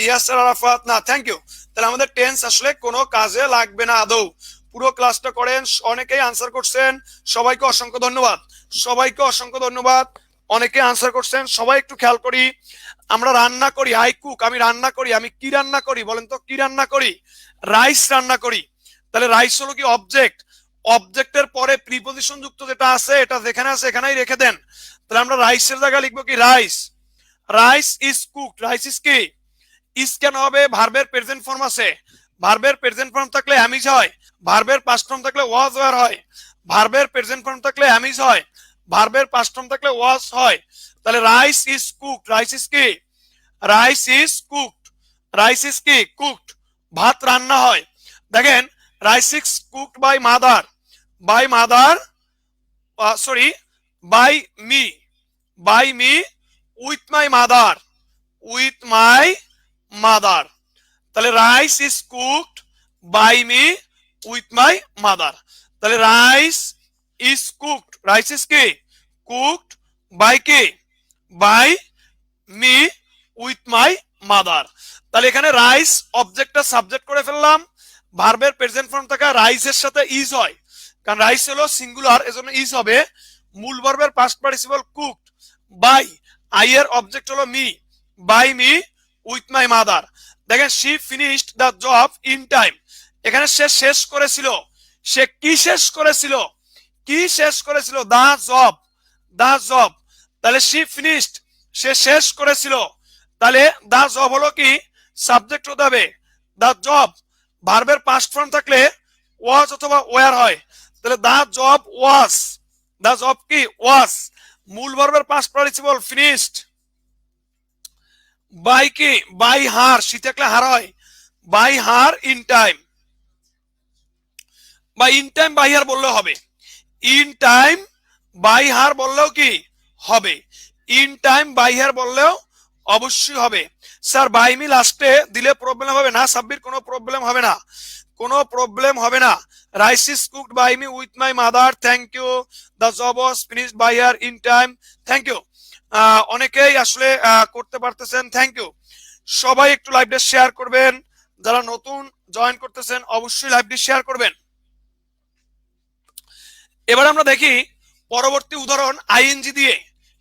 Yasar Arafat, না থ্যাংক ইউ। তাহলে আমাদের টেন্স আসলে কোনো কাজে লাগবে না আদৌ। পুরো ক্লাসটা করেন, অনেকেই আনসার করছেন, সবাইকে অসংখ্য ধন্যবাদ। সবাইকে অসংখ্য ধন্যবাদ, অনেকে আনসার করছেন। সবাই একটু খেয়াল করি, আমরা রান্না করি, আই কুক, আমি রান্না করি। আমি কি রান্না করি বলেন তো? কি রান্না করি? রাইস রান্না করি। তাহলে রাইস হলো কি? অবজেক্ট। অবজেক্টের পরে প্রিপজিশন যুক্ত যেটা আছে এটা যেখানে আছে এখানেই রেখে দেন। তাহলে আমরা রাইসের জায়গায় লিখবো কি rice, rice is cooked. Rice is কি, ইজ কেন হবে, ভার্বের প্রেজেন্ট ফর্ম আছে, ভার্বের প্রেজেন্ট ফর্ম থাকলে অ্যামিজ হয়, ভার্বের পাস্ট ফর্ম থাকলে ওয়াজ ওয়্যার হয়, ভার্বের প্রেজেন্ট ফর্ম থাকলে অ্যামিজ হয়, ভার্বের পাস্ট ফর্ম থাকলে ওয়াজ হয়। তাহলে rice is cooked, rice is কি, rice is cooked, rice is কি কুকড, ভাত রান্না হয়। দেখেন rice is cooked by mother, by mother sorry by me, by me with my mother, with my mother. তাহলে rice is cooked by me with my mother. তাহলে rice is cooked, rice is কি কুকড বাই কি, by me with my mother. তাহলে এখানে রাইস অবজেক্টটা সাবজেক্ট করে ফেললাম, ভার্বের প্রেজেন্ট ফর্ম থাকা রাইসের সাথে ইজ হয়, কারণ রাইস হলো সিঙ্গুলার এজন্য ইজ হবে। মূল ভার্বের past participle cooked, by I এর অবজেক্ট হলো me, by me with my mother. দেখেন she finished the job in time, এখানে সে শেষ করেছিল, সে কি শেষ করেছিল, কি শেষ করেছিল, দা জব, দা জব। তাহলে শি ফিনিশড সে শেষ করেছিল, তাহলে দা জব হলো কি সাবজেক্ট হতে হবে, দা জব ভার্বের পাস্ট ফর্ম থাকলে ওয়াজ অথবা ওয়ার হয়, তাহলে দা জব ওয়াজ, দা জব কি ওয়াজ, মূল ভার্বের পাস্ট পার্টিসিপল ফিনিশড, বাই কি বাই হার, সি থাকলে হার হয়, বাই হার ইন টাইম, বা ইন টাইম বাই হার বললেও হবে, ইন টাইম বাই হার বললেও কি হবে, ইন টাইম বাই হার বললেও অবশ্যই হবে। স্যার বাই মি লাস্টে দিলে প্রবলেম হবে না, সাব্বির কোনো প্রবলেম হবে না, কোনো প্রবলেম হবে না। Rice is cooked by me with my mother, thank you, the job was finished by her in time, thank you. অনেকেই আসলে করতে পারতেছেন, থ্যাংক ইউ। সবাই একটু লাইভটা শেয়ার করবেন, যারা নতুন জয়েন করতেছেন অবশ্যই লাইভটি শেয়ার করবেন। এবার আমরা দেখি পরবর্তী উদাহরণ আইএনজি দিয়ে,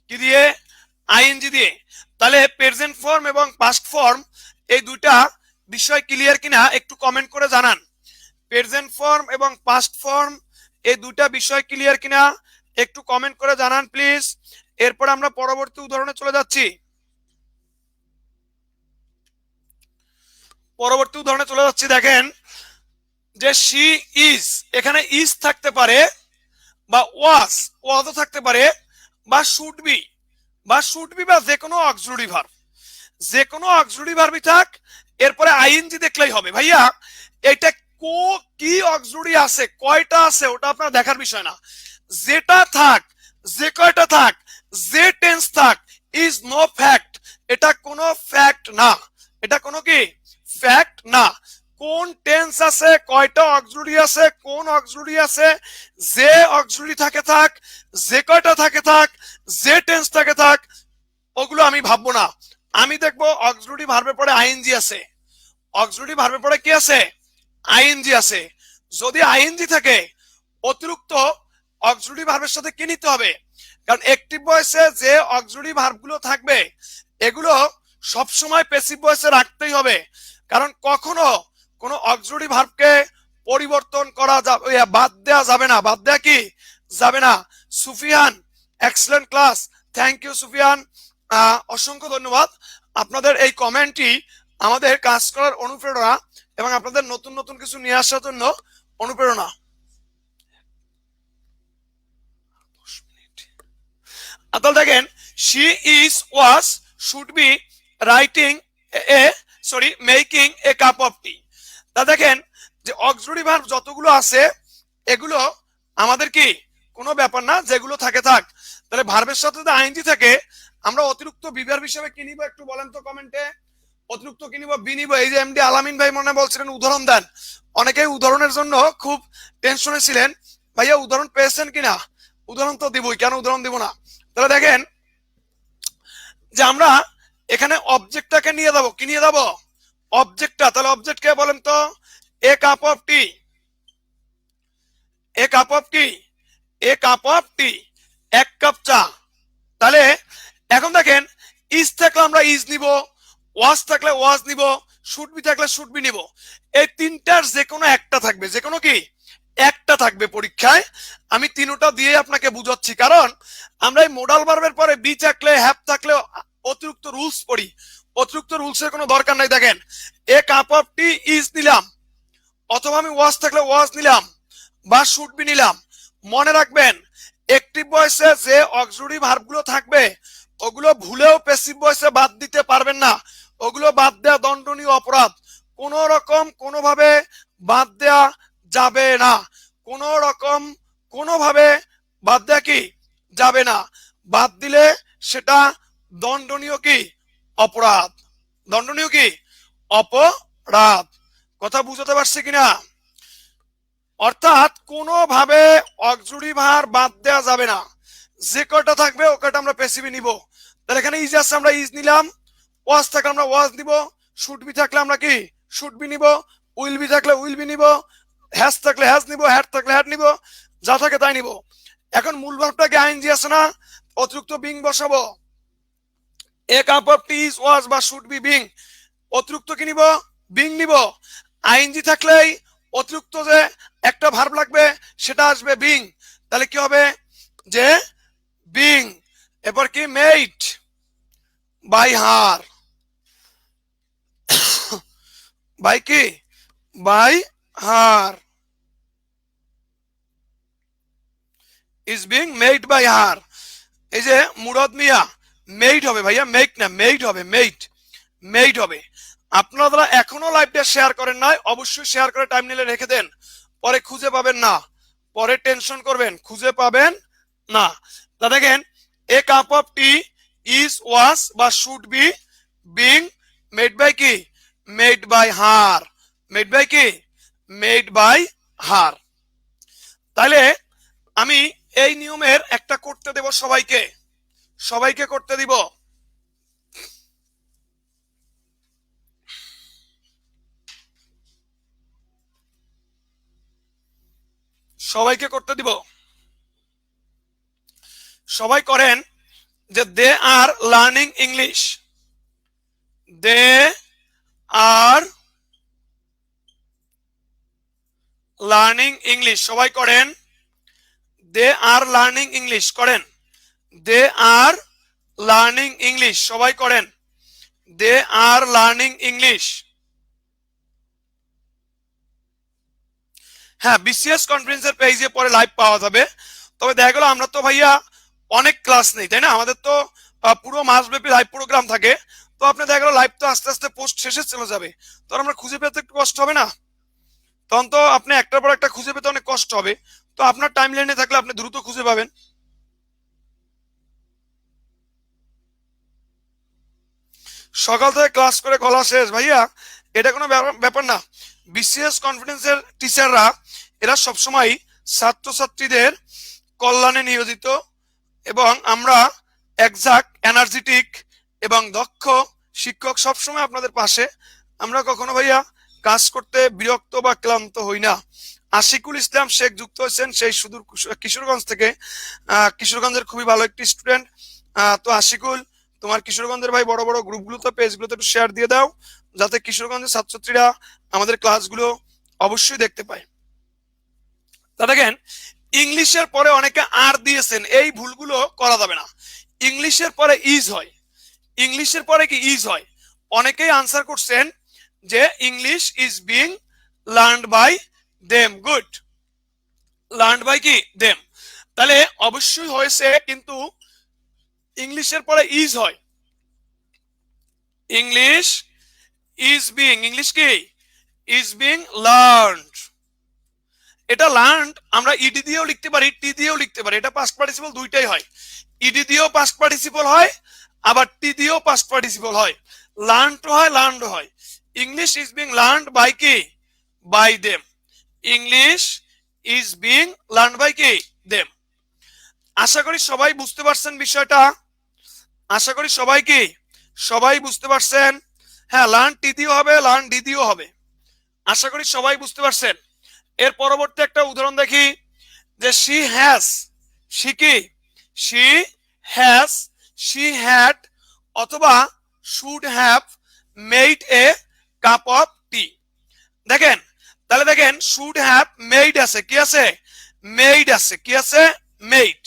কি দিয়ে, আইএনজি দিয়ে। তাহলে প্রেজেন্ট ফর্ম এবং পাস্ট ফর্ম এই দুইটা বিষয় ক্লিয়ার কিনা একটু কমেন্ট করে জানান। প্রেজেন্ট ফর্ম এবং পাস্ট ফর্ম এই দুইটা বিষয় ক্লিয়ার কিনা একটু কমেন্ট করে জানান প্লিজ। এরপর আমরা পরবর্তী উদাহরণে চলে যাচ্ছি, পরবর্তী উদাহরণে চলে যাচ্ছি। দেখেন যে শি ইজ, এখানে ইজ থাকতে পারে বা ওয়াজ, ওয়াজও থাকতে পারে, বা শুড বি, বা শুড বি, বা যে কোনো অক্সিলারি ভার্ব, যে কোনো অক্সিলারি ভার্বই থাক, এরপরে আইএনজি দেখলেই হবে। ভাইয়া এটা কি অক্সিলারি আছে, কয়টা আছে ওটা আপনার দেখার বিষয় না, যেটা থাক, যে কয়টা থাক, যে টেন্স থাক, ইজ নো ফ্যাক্ট, এটা কোনো ফ্যাক্ট না, এটা কোনো কি ফ্যাক্ট না। কোন টেন্স আছে, কয়টা অক্সিলারি আছে, কোন অক্সিলারি আছে, যে অক্সিলারি থাকে থাক, যে কয়টা থাকে থাক, যে টেন্স থাকে থাক, ওগুলো আমি ভাববো না। আমি দেখবো অক্সিলারি ভার্বের পরে আইএনজি আছে, অক্সিলারি ভার্বের পরে কি আছে, আইএনজি আছে। যদি আইএনজি থাকে অতিরিক্ত অক্সিলারি ভার্বের সাথে কি নিতে হবে, কারণ অ্যাক্টিভ ভয়েসে যে অক্সিলারি ভার্বগুলো থাকবে এগুলো সবসময় প্যাসিভ ভয়েসে রাখতেই হবে, কারণ কখনো কোনো অক্সিলারি ভার্বকে পরিবর্তন করা যাবে, বাদ দেওয়া যাবে না, বাদ দেওয়া কি যাবে না। Sufian excellent class, thank you Sufian, অসংখ্য ধন্যবাদ। আপনাদের এই কমেন্টটি আমাদের কাজ করার অনুপ্রেরণা এবং আপনাদের নতুন নতুন কিছু নিয়ে আসার জন্য অনুপ্রেরণা। তাহলে দেখেন she is was should be writing a sorry making a cup of tea. তা দেখেন যে অক্সিলারি ভার্ব যতগুলো আছে এগুলো আমাদের কি কোনো ব্যাপার না, যেগুলো থাকে থাক। তাহলে ভার্বের সাথে যদি আইএনজি থাকে আমরা অতিরিক্ত বিভার হিসেবে কি নিব একটু বলেন তো কমেন্টে, অতিরিক্ত কি নিব, বি নিব। এই যে এমডি আলামিন ভাই মনে বলছিলেন উদাহরণ দেন, অনেকেই উদাহরণের জন্য খুব টেনশনে ছিলেন, ভাইয়া উদাহরণ পেয়েছেন কিনা, উদাহরণ তো দিবই, কেন উদাহরণ দিব না। তাহলে দেখেন যে আমরা এখানে অবজেক্টটাকে নিয়ে যাবো, কি নিয়ে যাবো, অবজেক্টটা। তাহলে অবজেক্ট কে বলেন তো, a cup of tea, a cup of tea, a cup of tea, এক কাপ চা। তাহলে এখন দেখেন ইজ থাকলে আমরা ইজ নিব, ওয়াজ থাকলে ওয়াজ নিব, শুড বি থাকলে শুড বি নিব। এই তিনটার যে কোনো একটা থাকবে, যে কোনো কি একটা থাকবে পরীক্ষায়। আমি তিনটা দিয়ে আপনাকে বুঝাচ্ছি, কারণ আমরা এই মোডাল ভার্বের পরে বি থাকলে হ্যাভ থাকলে অতিরিক্ত রুলস পড়ি। অতিরিক্ত রুলসের কোনো দরকার নাই। দেখেন, a cup of tea is নিলাম, অথবা আমি ওয়াজ থাকলে ওয়াজ নিলাম বা শুড বি নিলাম। মনে রাখবেন, অ্যাক্টিভ ভয়েসে যে অক্সিলারি ভার্বগুলো থাকবে ওগুলো ভুলেও প্যাসিভ ভয়েসে বাদ দিতে পারবেন না। ওগুলো বাদ দেওয়া দণ্ডনীয় অপরাধ। কোন রকম কোনোভাবে বাদ দেওয়া যাবে না। কোন রকম কোনোভাবে বাদ দেওয়া কি যাবে না। বাদ দিলে সেটা দণ্ডনীয় কি অপরাধ। দণ্ডনীয় কি অপরাধ। কথা বুঝতে পারছি কিনা? অর্থাৎ কোনোভাবে অক্সিলারি ভার্ব বাদ দেওয়া যাবে না। যে কটা থাকবে ও কটা আমরা প্যাসিভে নিব। তাহলে এখানে ইজ আছে, আমরা ইজ নিলাম। ওয়াজ থাকলে আমরা ওয়াজ নিব। শুড বি থাকলে আমরা কি শুড বি নিব। উইল বি থাকলে উইল বি নিব। হ্যাজ থাকলে হ্যাজ নিব। হ্যাড থাকলে হ্যাড নিব। যা থাকে তাই নিব। এখন মূল ভার্বটাকে আইএনজি আছে না, অতিরিক্ত বিং বসাবো। A cup of tea is was বা শুড বি বিং, অতিরিক্ত কি নিব বিং নিব। আইএনজি থাকলেই অতিরিক্ত যে একটা ভার্ব লাগবে সেটা আসবে বিং। তাহলে কি হবে যে বিং। এরপর কি মেড বাই হার, বাই কি by her, is being made by her. এই যে মুরাদ মিয়া, মেড হবে ভাইয়া, মেক না, মেড হবে, মেড মেড হবে। আপনারা এখনো লাইভটা শেয়ার করেন নাই, অবশ্যই শেয়ার করে টাইম নিলে রেখে দেন, পরে খুঁজে পাবেন না, পরে টেনশন করবেন, খুঁজে পাবেন না। তা দেখেন, a cup of tea is was বা should be being made by কি made by her. Made by কি মেড বাই হার। তাহলে আমি এই নিয়মের একটা করতে দেব সবাইকে, সবাইকে করতে দিব। সবাইকে করতে দিব। সবাই করেন যে they are learning English. They are learning English. সবাই করেন দে আর লার্নিং ইংলিশ। করেন দে আর লার্নিং ইংলিশ। সবাই করেন দে আর লার্নিং ইংলিশ। হ্যাঁ, বিসিএস কনফারেন্সের পেজে পরে লাইভ পাওয়া যাবে। তবে দেখা গেল আমরা তো ভাইয়া অনেক ক্লাস নেই, তাই না? আমাদের তো পুরো মাসব্যাপী লাইভ প্রোগ্রাম থাকে। তো আপনি দেখা গেল লাইভ তো আস্তে আস্তে পোস্ট শেষে চলে যাবে, তখন আমরা খুঁজে পেতে একটু কষ্ট হবে না? তখন তো আপনি একটার পর একটা খুঁজে পেতে অনেক কষ্ট হবে। তো আপনার টাইম লাইনে থাকলে আপনি দ্রুত খুঁজে পাবেন। সকাল থেকে ক্লাস করে গলা শেষ ভাইয়া, এটা কোনো ব্যাপার না। বিসিএস কনফিডেন্সের টিচাররা এরা সবসময় ছাত্রছাত্রীদের কল্যাণে নিয়োজিত, এবং আমরা একজাক্ট এনার্জেটিক এবং দক্ষ শিক্ষক সবসময় আপনাদের পাশে। আমরা কখনো ভাইয়া কাজ করতে বিরক্ত বা ক্লান্ত হই না। আশিকুল ইসলাম শেখ যুক্ত হয়েছেন সেই সুদূর কিশোরগঞ্জ থেকে। কিশোরগঞ্জের খুবই ভালো একটি স্টুডেন্ট। তো আশিকুল, তোমার কিশোরগঞ্জের ভাই বড় বড় গ্রুপগুলোতে পেজগুলোতে একটু শেয়ার দিয়ে দাও, যাতে কিশোরগঞ্জের ছাত্রছাত্রীরা আমাদের ক্লাসগুলো অবশ্যই দেখতে পায়। তা দেখেন, ইংলিশের পরে অনেকে আর দিয়েছেন, এই ভুলগুলো করা যাবে না। ইংলিশের পরে ইজ হয়, ইংলিশের পরে কি ইজ হয়। অনেকেই আনসার করছেন যে English is being learned by them. Good, learned by কি দেম। তাহলে অবশ্যই হয়েছে, কিন্তু ইংলিশের পরে ইজ হয়। ইংলিশ ইজ বিং, ইংলিশ কি ইজ বিং লার্নড। এটা লার্নড আমরা ইডি দিয়েও লিখতে পারি, টি দিয়েও লিখতে পারি। এটা পাস্ট পার্টিসিপল দুইটাই হয়। ইডি দিয়েও পাস্ট পার্টিসিপল হয়, আবার টি দিয়েও পাস্ট পার্টিসিপল হয়। লার্নড হয়, লার্নড হয়। English is being learned by কি by them. English is being learned by কি দেম। আশা করি সবাই বুঝতে পারছেন বিষয়টা। আশা করি সবাই কি সবাই বুঝতে পারছেন। হ্যাঁ, লার্ন টি দিয়েও হবে, লার্ন ডি দিয়েও হবে। আশা করি সবাই বুঝতে পারছেন। এর পরবর্তী একটা উদাহরণ দেখি, যে শি হ্যাজ, শি কি শি হ্যাজ, শি হ্যাড অথবা should have made a cup of tea. দেখেন, তাহলে দেখেন শুড হ্যাভ মেড আছে, কি আছে, মেইড আছে, কি আছে, মেইড।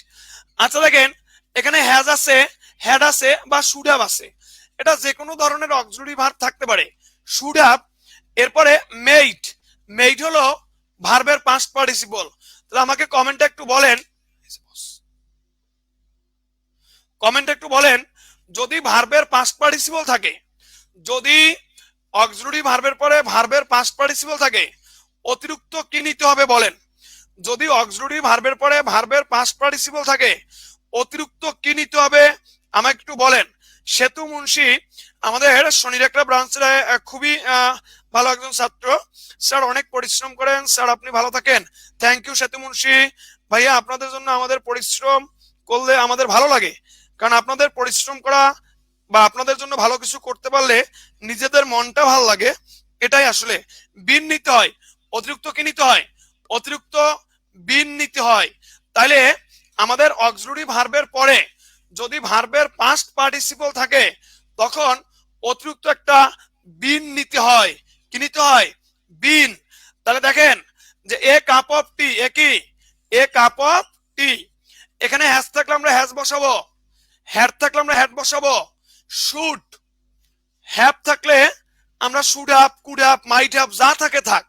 আচ্ছা দেখেন এখানে হ্যাজ আছে, হ্যাড আছে বা শুড হ্যাভ আছে, এটা যে কোনো ধরনের অক্সিলারি ভার্ব থাকতে পারে। শুড হ্যাভ, এরপরে মেইড, মেইড হলো ভার্বের পাস্ট পার্টিসিপল। তাহলে আমাকে কমেন্টে একটু বলেন, কমেন্টে একটু বলেন যদি ভার্বের পাস্ট পার্টিসিপল থাকে, যদি অক্সিলারি ভার্বের পরে ভার্বের পাস্ট পার্টিসিপল থাকে, অতিরিক্ত কি নিতে হবে বলেন। যদি অক্সিলারি ভার্বের পরে ভার্বের পাস্ট পার্টিসিপল থাকে, অতিরিক্ত কি নিতে হবে আমাকে একটু বলেন। সেতু মুন্সি আমাদের শনিরেখা ব্রাঞ্চের খুবই ভালো একজন ছাত্র, স্যার অনেক পরিশ্রম করেন স্যার, আপনি ভালো থাকেন। থ্যাংক ইউ সেতু মুন্সি ভাইয়া, আপনাদের জন্য আমাদের পরিশ্রম করলে আমাদের ভালো লাগে, কারণ আপনাদের পরিশ্রম করা বা আপনাদের জন্য ভালো কিছু করতে পারলে নিজেদের মনটা ভালো লাগে, এটাই আসলে। বিন নিতে হয়, অতিরিক্ত কি নিতে হয়, অতিরিক্ত বিন নিতে হয়। তাইলে আমাদের অক্সিলারি ভার্বের পরে যদি ভার্বের পাস্ট পার্টিসিপল থাকে তখন অতিরিক্ত একটা বিন নিতে হয়। কি নিতে হয়, বিন। তাহলে দেখেন যে a cup of tea, a কি, এ কাপ অফ টি, এখানে হ্যাজ থাকলে আমরা হ্যাজ বসাবো, হ্যাড থাকলে আমরা হ্যাড বসাবো, শুড হ্যাভ থাকলে আমরা should have, could have, might have, যা থাকে থাক।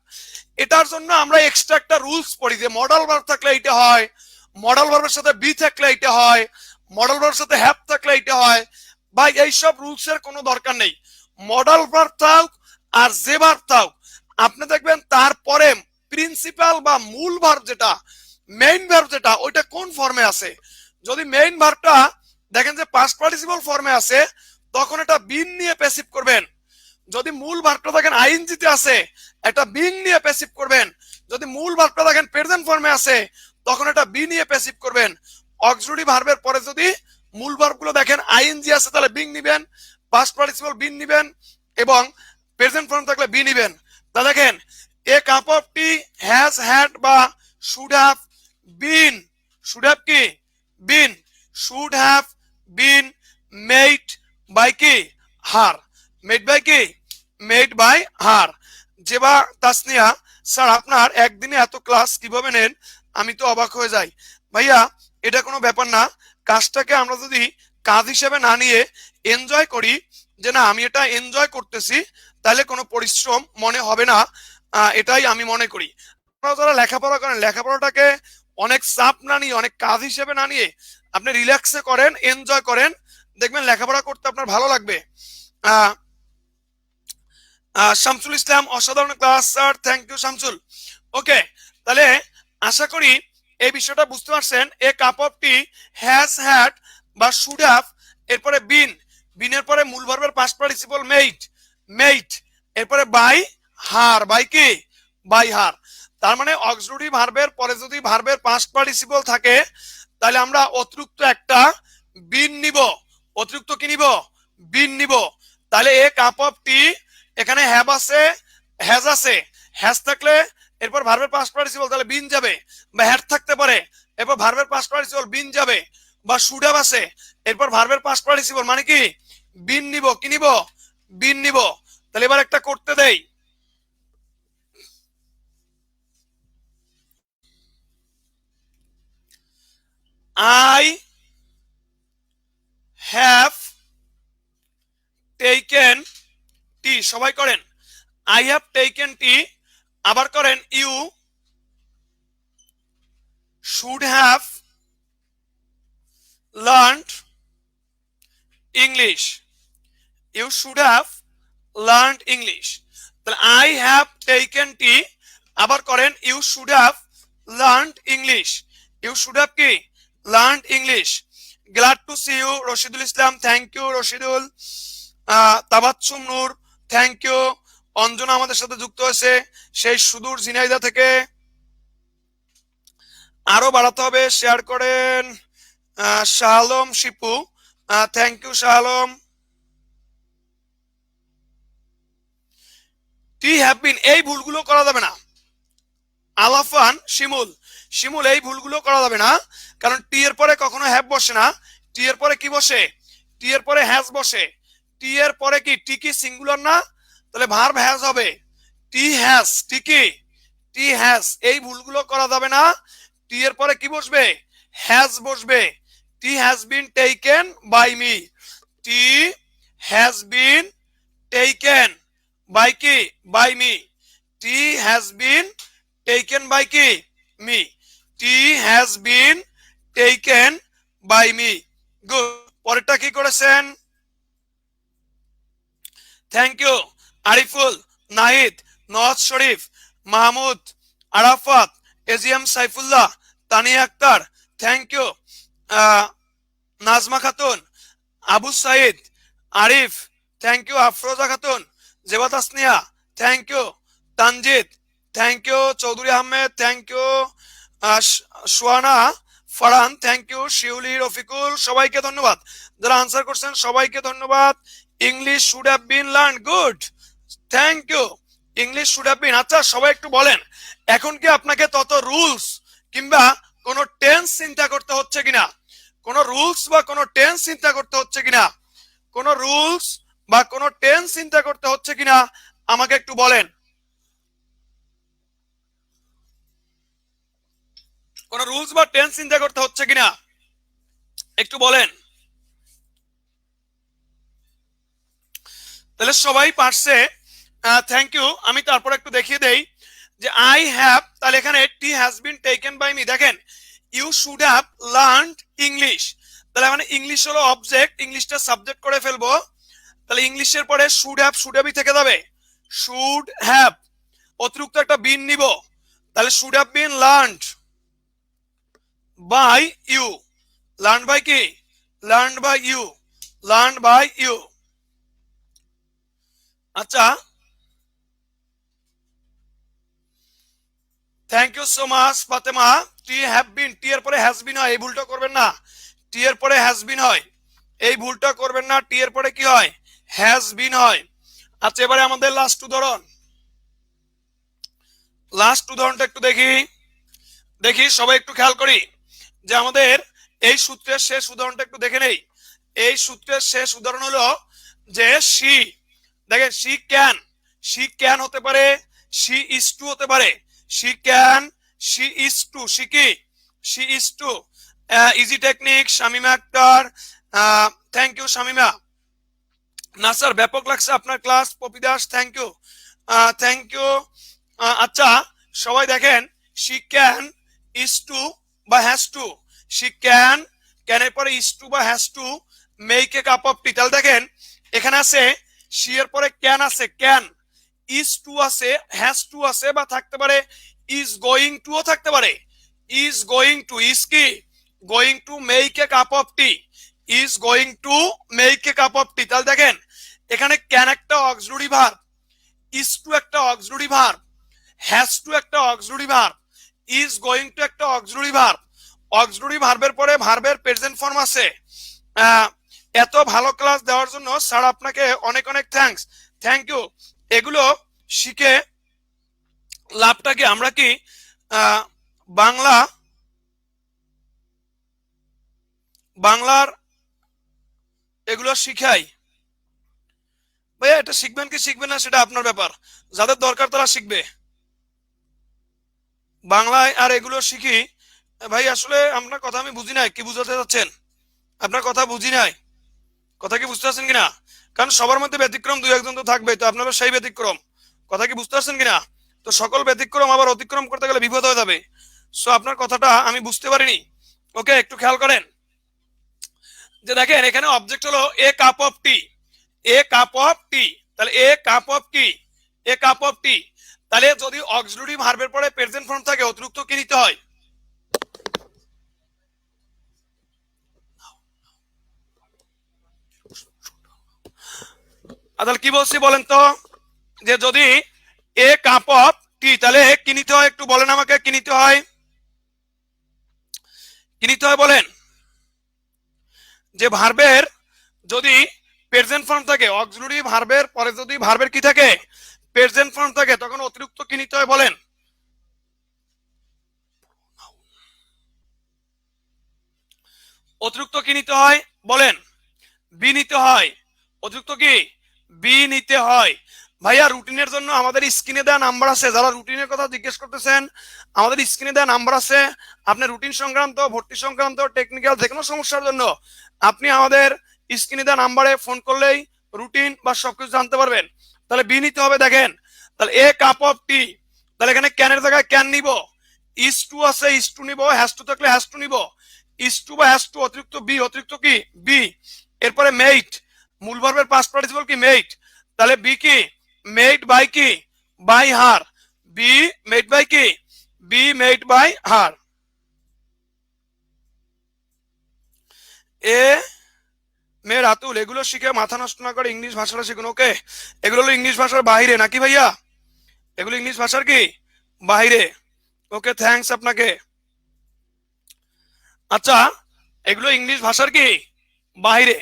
এটার জন্য আমরা এক্সট্রা একটা রুলস পড়ি যে মডাল ভার্ব থাকলে এটা হয়, মডাল ভার্বের সাথে বি থাকলে এটা হয়, মডাল ভার্বের সাথে হ্যাভ থাকলে এটা হয়। ভাই এইসব রুলস এর কোনো দরকার নেই। মডাল ভার্ব থাক আর যে ভার্ব থাক, আপনি দেখবেন তারপরে প্রিন্সিপাল বা মূল ভার্ব যেটা, মেইন ভার্ব যেটা, ওইটা কোন ফর্মে আছে। যদি মেইন ভার্বটা দেখেন যে পাস্ট পার্টিসিপল ফর্মে আছে, তখন এটা বিন নিয়ে প্যাসিভ করবেন। যদি মূল ভার্বটা দেখেন আইএনজিতে আছে, একটা বিং নিয়ে প্যাসিভ করবেন। যদি মূল ভার্বটা দেখেন প্রেজেন্ট ফর্মে আছে, তখন এটা বি নিয়ে প্যাসিভ করবেন। অক্সিলারি ভার্বের পরে যদি মূল ভার্বগুলো দেখেন আইএনজি আছে, তাহলে বিং নিবেন, পাস্ট পার্টিসিপল বিন নিবেন, এবং প্রেজেন্ট ফর্ম থাকলে বি নিবেন। তা দেখেন a cup of tea has had বা should have been, should have কি, been, should have been made by কি, হার, মেড বাই কি, made by her. Zeba Tasnia, sir আপনার একদিনে এত ক্লাস কিভাবে নেন, আমি তো অবাক হয়ে যাই। ভাইয়া এটা কোনো ব্যাপার না, কাজটাকে আমরা যদি কাজ হিসেবে না নিয়ে এনজয় করি, যে না আমি এটা এনজয় করতেছি, তাহলে কোনো পরিশ্রম মনে হবে না, এটাই আমি মনে করি। আপনারা যারা লেখাপড়া করেন, লেখাপড়াটাকে অনেক চাপ না নিয়ে, অনেক কাজ হিসেবে না নিয়ে আপনি রিল্যাক্সে করেন, এনজয় করেন, দেখবেন লেখাপড়া করতে আপনার ভালো লাগবে। শামসুল ইসলাম অসাধারণ class sir, thank you Shamsul. Okay, তাহলে আশা করি এই বিষয়টা বুঝতে পারছেন। A cup of tea has had বা শুড হ্যাভ, এরপরে বিন, বিনের পরে মূল ভার্বের পাস্ট পার্টিসিপল মেইড, মেইড, এরপরে বাই হার, বাই কি, বাই হার। তার মানে অক্সিলারি ভার্বের পরে যদি ভার্বের পাস্ট পার্টিসিপল থাকে, তাহলে আমরা অতিরিক্ত একটা বিন নিব, অতিরিক্ত কি নিব, বিন নিব। তাহলে এ কাপ অফ টি, এখানে হ্যাভ আছে, হ্যাজ আছে, হ্যাজ থাকলে এরপর ভার্বের পাস্ট পার্টিসিপল তাহলে বিন যাবে, বা হ্যাড থাকতে পারে এরপর ভার্বের পাস্ট পার্টিসিপল বিন যাবে, বা শুড হ্যাভ আছে এরপর ভার্বের পাস্ট পার্টিসিপল মানে কি বিন নিব, কি নিব, বিন নিব। তাহলে এবার একটা করতে দেই, আই হ্যাভ টেকেন টি, সবাই করেন আই হ্যাভ টেকেন টি, আবার করেন you should have learned English, you should have learned English. তাহলে আই হ্যাভ টেকেন টি, আবার করেন you should have learned English, you should have কি, learned English. Glad to see you Rashidul Islam, thank you Rashidul. Tabassum Noor, thank you. Anjana আমাদের সাথে যুক্ত হয়েছে সেই সুদূর ঝিনাইদহ থেকে, আরো বাড়াতে হবে, শেয়ার করেন। Shahalam Shipu, thank you Shahalam. টি হ্যাভ বিন, এই ভুলগুলো করা যাবে না। আলাফান শিমুল, শিমুল এই ভুলগুলো করা যাবে না, কারণ টি এর পরে কখনো হ্যাভ বসে না, টি এর পরে কি বসে, টি এর পরে হ্যাজ বসে। টি এর পরে কি, টি কি সিঙ্গুলার না, তাহলে ভার্ব হ্যাজ হবে, টি হ্যাজ, টি কি, টি হ্যাজ, এই ভুলগুলো করা যাবে না। টি এর পরে কি বসবে? হ্যাজ বসবে। Tea has been taken by me, tea has been taken by কি? By me. Tea has been taken by কি? Me. Tea has been taken by me. Good. পরেরটা কি করেছেন? Thank you Ariful, Nahid, Nawaz Sharif, Mahmud, Arafat, AGM Saifullah, Tania Akter, thank you, Najma Khatun, Abu Saeed, Arif, thank you, Afroza Khatun, Zeba Tasnia, thank you, Tanzid, thank you, Chowdhury Ahmed, thank you, সোয়ানা Farhan, thank you, Shiuli, Rafiqul, সবাইকে ধন্যবাদ। যারা আনসার করছেন সবাইকে ধন্যবাদ। English should have been learn, good, thank you. English should have been, আচ্ছা সবাই একটু বলেন, এখন কি আপনাকে তত রুলস কিংবা কোনো টেন্স চিন্তা করতে হচ্ছে কিনা? কোনো রুলস বা কোনো টেন্স চিন্তা করতে হচ্ছে কিনা? কোনো রুলস বা কোনো টেন্স চিন্তা করতে হচ্ছে কিনা আমাকে একটু বলেন। কোন রুলস বা টেন্স চিন্তা করতে হচ্ছে কিনা একটু বলেন। তাহলে সবাই পারছে, থ্যাংক ইউ। আমি তারপর একটু দেখিয়ে দেই যে আই হ্যাভ, তাহলে এখানে tea has been taken by me, দেখেন you should have learned English, তাহলে মানে ইংলিশ হলো অবজেক্ট, ইংলিশটা সাবজেক্ট করে ফেলবো। তাহলে ইংলিশের পরে শুড হ্যাভই থেকে যাবে, শুড হ্যাভ, অতিরিক্ত একটা বিন নিব, তাহলে should have been learned by you, learn by কি? Learn by you, learn by you. আচ্ছা, thank you so much Fatema. Tea have been, tea এর পরে হ্যাজ বিন হয়, এই ভুলটা করবেন না। টি এর পরে হ্যাজ বিন হয়, এই ভুলটা করবেন না। টি এর পরে কি হয়? হ্যাজ বিন হয়। আচ্ছা, এবারে আমাদের লাস্ট উদাহরণ, লাস্ট উদাহরণটা একটু দেখি, দেখি সবাই একটু খেয়াল করি যে আমাদের এই সূত্রের শেষ উদাহরণটা একটু দেখে নেই। এই সূত্রের শেষ উদাহরণ হলো যে সি, দেখেন সি ক্যান, সি ক্যান হতে পারে, সি ইজ টু হতে পারে, she can, she is to, she কি? She is to. Easy technique, Shamima Akter, thank you Shamima. না স্যার ব্যাপক লাগছে আপনার class, Poppy Das, thank you, thank you. আচ্ছা সবাই দেখেন, সি ক্যান, ইজ টু বা হ্যাজ টু, সি ক্যান, ক্যানের পরে ইজ টু বা has to, make a cup of tea. তাহলে দেখেন এখানে আছে সি এর পরে ক্যান আছে, ক্যান, ইজ টু আছে, হ্যাজ টু আছে, বা থাকতে পারে ইজ গোয়িং টু ও থাকতে পারে, ইজ গোয়িং টু, ইজ কি? Going to make a cup of tea, is going to make a cup of tea. তাহলে দেখেন এখানে ক্যান একটা অক্সিলারি ভার্ব, ইজ টু একটা অক্সিলারি ভার্ব, হ্যাজ টু একটা auxiliary verb, is going to একটা অক্সিলারি ভার্ব। অক্সিলারি ভার্বের পরে ভার্বের প্রেজেন্ট ফর্ম আছে। এত ভালো ক্লাস দেওয়ার জন্য স্যার আপনাকে অনেক অনেক থ্যাঙ্কস, থ্যাংক ইউ। এগুলো শিখে লাভটা কি? আমরা কি বাংলা, বাংলার এগুলো শিখাই ভাইয়া, এটা শিখবেন কি শিখবেন না সেটা আপনার ব্যাপার, যাদের দরকার তারা শিখবে। বাংলায় আর এগুলো শিখি ভাই। আসলে আপনার কথা আমি বুঝি নাই, কি বুঝাতে চাচ্ছেন? আপনার কথা বুঝি নাই, কথা কি বুঝতে পারছেন কিনা? কারণ সবার মধ্যে ব্যতিক্রম দুই একজন তো থাকবে, তো আপনারও সেই ব্যতিক্রম, কথা কি বুঝতে পারছেন কিনা? তো সকল ব্যতিক্রম আবার অতিক্রম করতে গেলে বিপদ হয়ে যাবে। সো আপনার কথাটা আমি বুঝতে পারিনি। ওকে, একটু খেয়াল করেন যে দেখেন এখানে অবজেক্ট হলো a cup of tea, a cup of tea, তাহলে এ কাপ অফ কি? A cup of tea. তাহলে যদি অক্সিলারি ভার্বের পরে প্রেজেন্ট ফর্ম থাকে অতিরিক্ত কি নিতে হয়? তাহলে কি বলছি বলেন তো, যে যদি এ কাপ অফ টি, তাহলে কি নিতে হয় একটু বলেন আমাকে, কি নিতে হয়? কি নিতে হয় বলেন? যে ভার্বের যদি প্রেজেন্ট ফর্ম থাকে, অক্সিলারি ভার্বের পরে যদি ভার্বের কি থাকে? প্রেজেন্ট ফর্ম থাকে, তখন অতিরিক্ত কি নিতে হয় বলেন? অতিরিক্ত কি নিতে হয় বলেন? বি নিতে হয়। অতিরিক্ত কি? বি নিতে হয়। ভাইয়া রুটিনের জন্য আমাদের স্ক্রিনে দেওয়া নাম্বার আছে, যারা রুটিনের কথা জিজ্ঞেস করতেছেন আমাদের স্ক্রিনে দেওয়া নাম্বার আছে। আপনি রুটিন সংক্রান্ত, ভর্তি সংক্রান্ত, টেকনিক্যাল যে কোনো সমস্যার জন্য আপনি আমাদের স্ক্রিনে দেওয়া নাম্বারে ফোন করলেই রুটিন বা সবকিছু জানতে পারবেন। তাহলে বি নিতে হবে, দেখেন তাহলে এ কাপ অফ টি, তাহলে এখানে ক্যানের জায়গায় ক্যান নিব, ইস টু আছে ইস টু নিব, হ্যাজ টু থাকলে হ্যাজ টু নিব, ইস টু বা হ্যাজ টু অতিরিক্ত বি, অতিরিক্ত কি বি। এরপরে মেইট, মূল ভার্বের পাস্ট পার্টিসিপল কি মেইট, তাহলে বি কি মেড বাই কি by her, be made by কি বি মেড বাই হার। এ মে রাতুল, এগুলো শিখে মাথা নষ্ট না করে ইংলিশ ভাষাটা শিখুন। ওকে, এগুলো হলো ইংলিশ ভাষার বাইরে নাকি ভাইয়া, এগুলো ইংলিশ ভাষার কি বাইরে। ওকে, থ্যাঙ্কস আপনাকে। আচ্ছা, এগুলো ইংলিশ ভাষার কি বাইরে।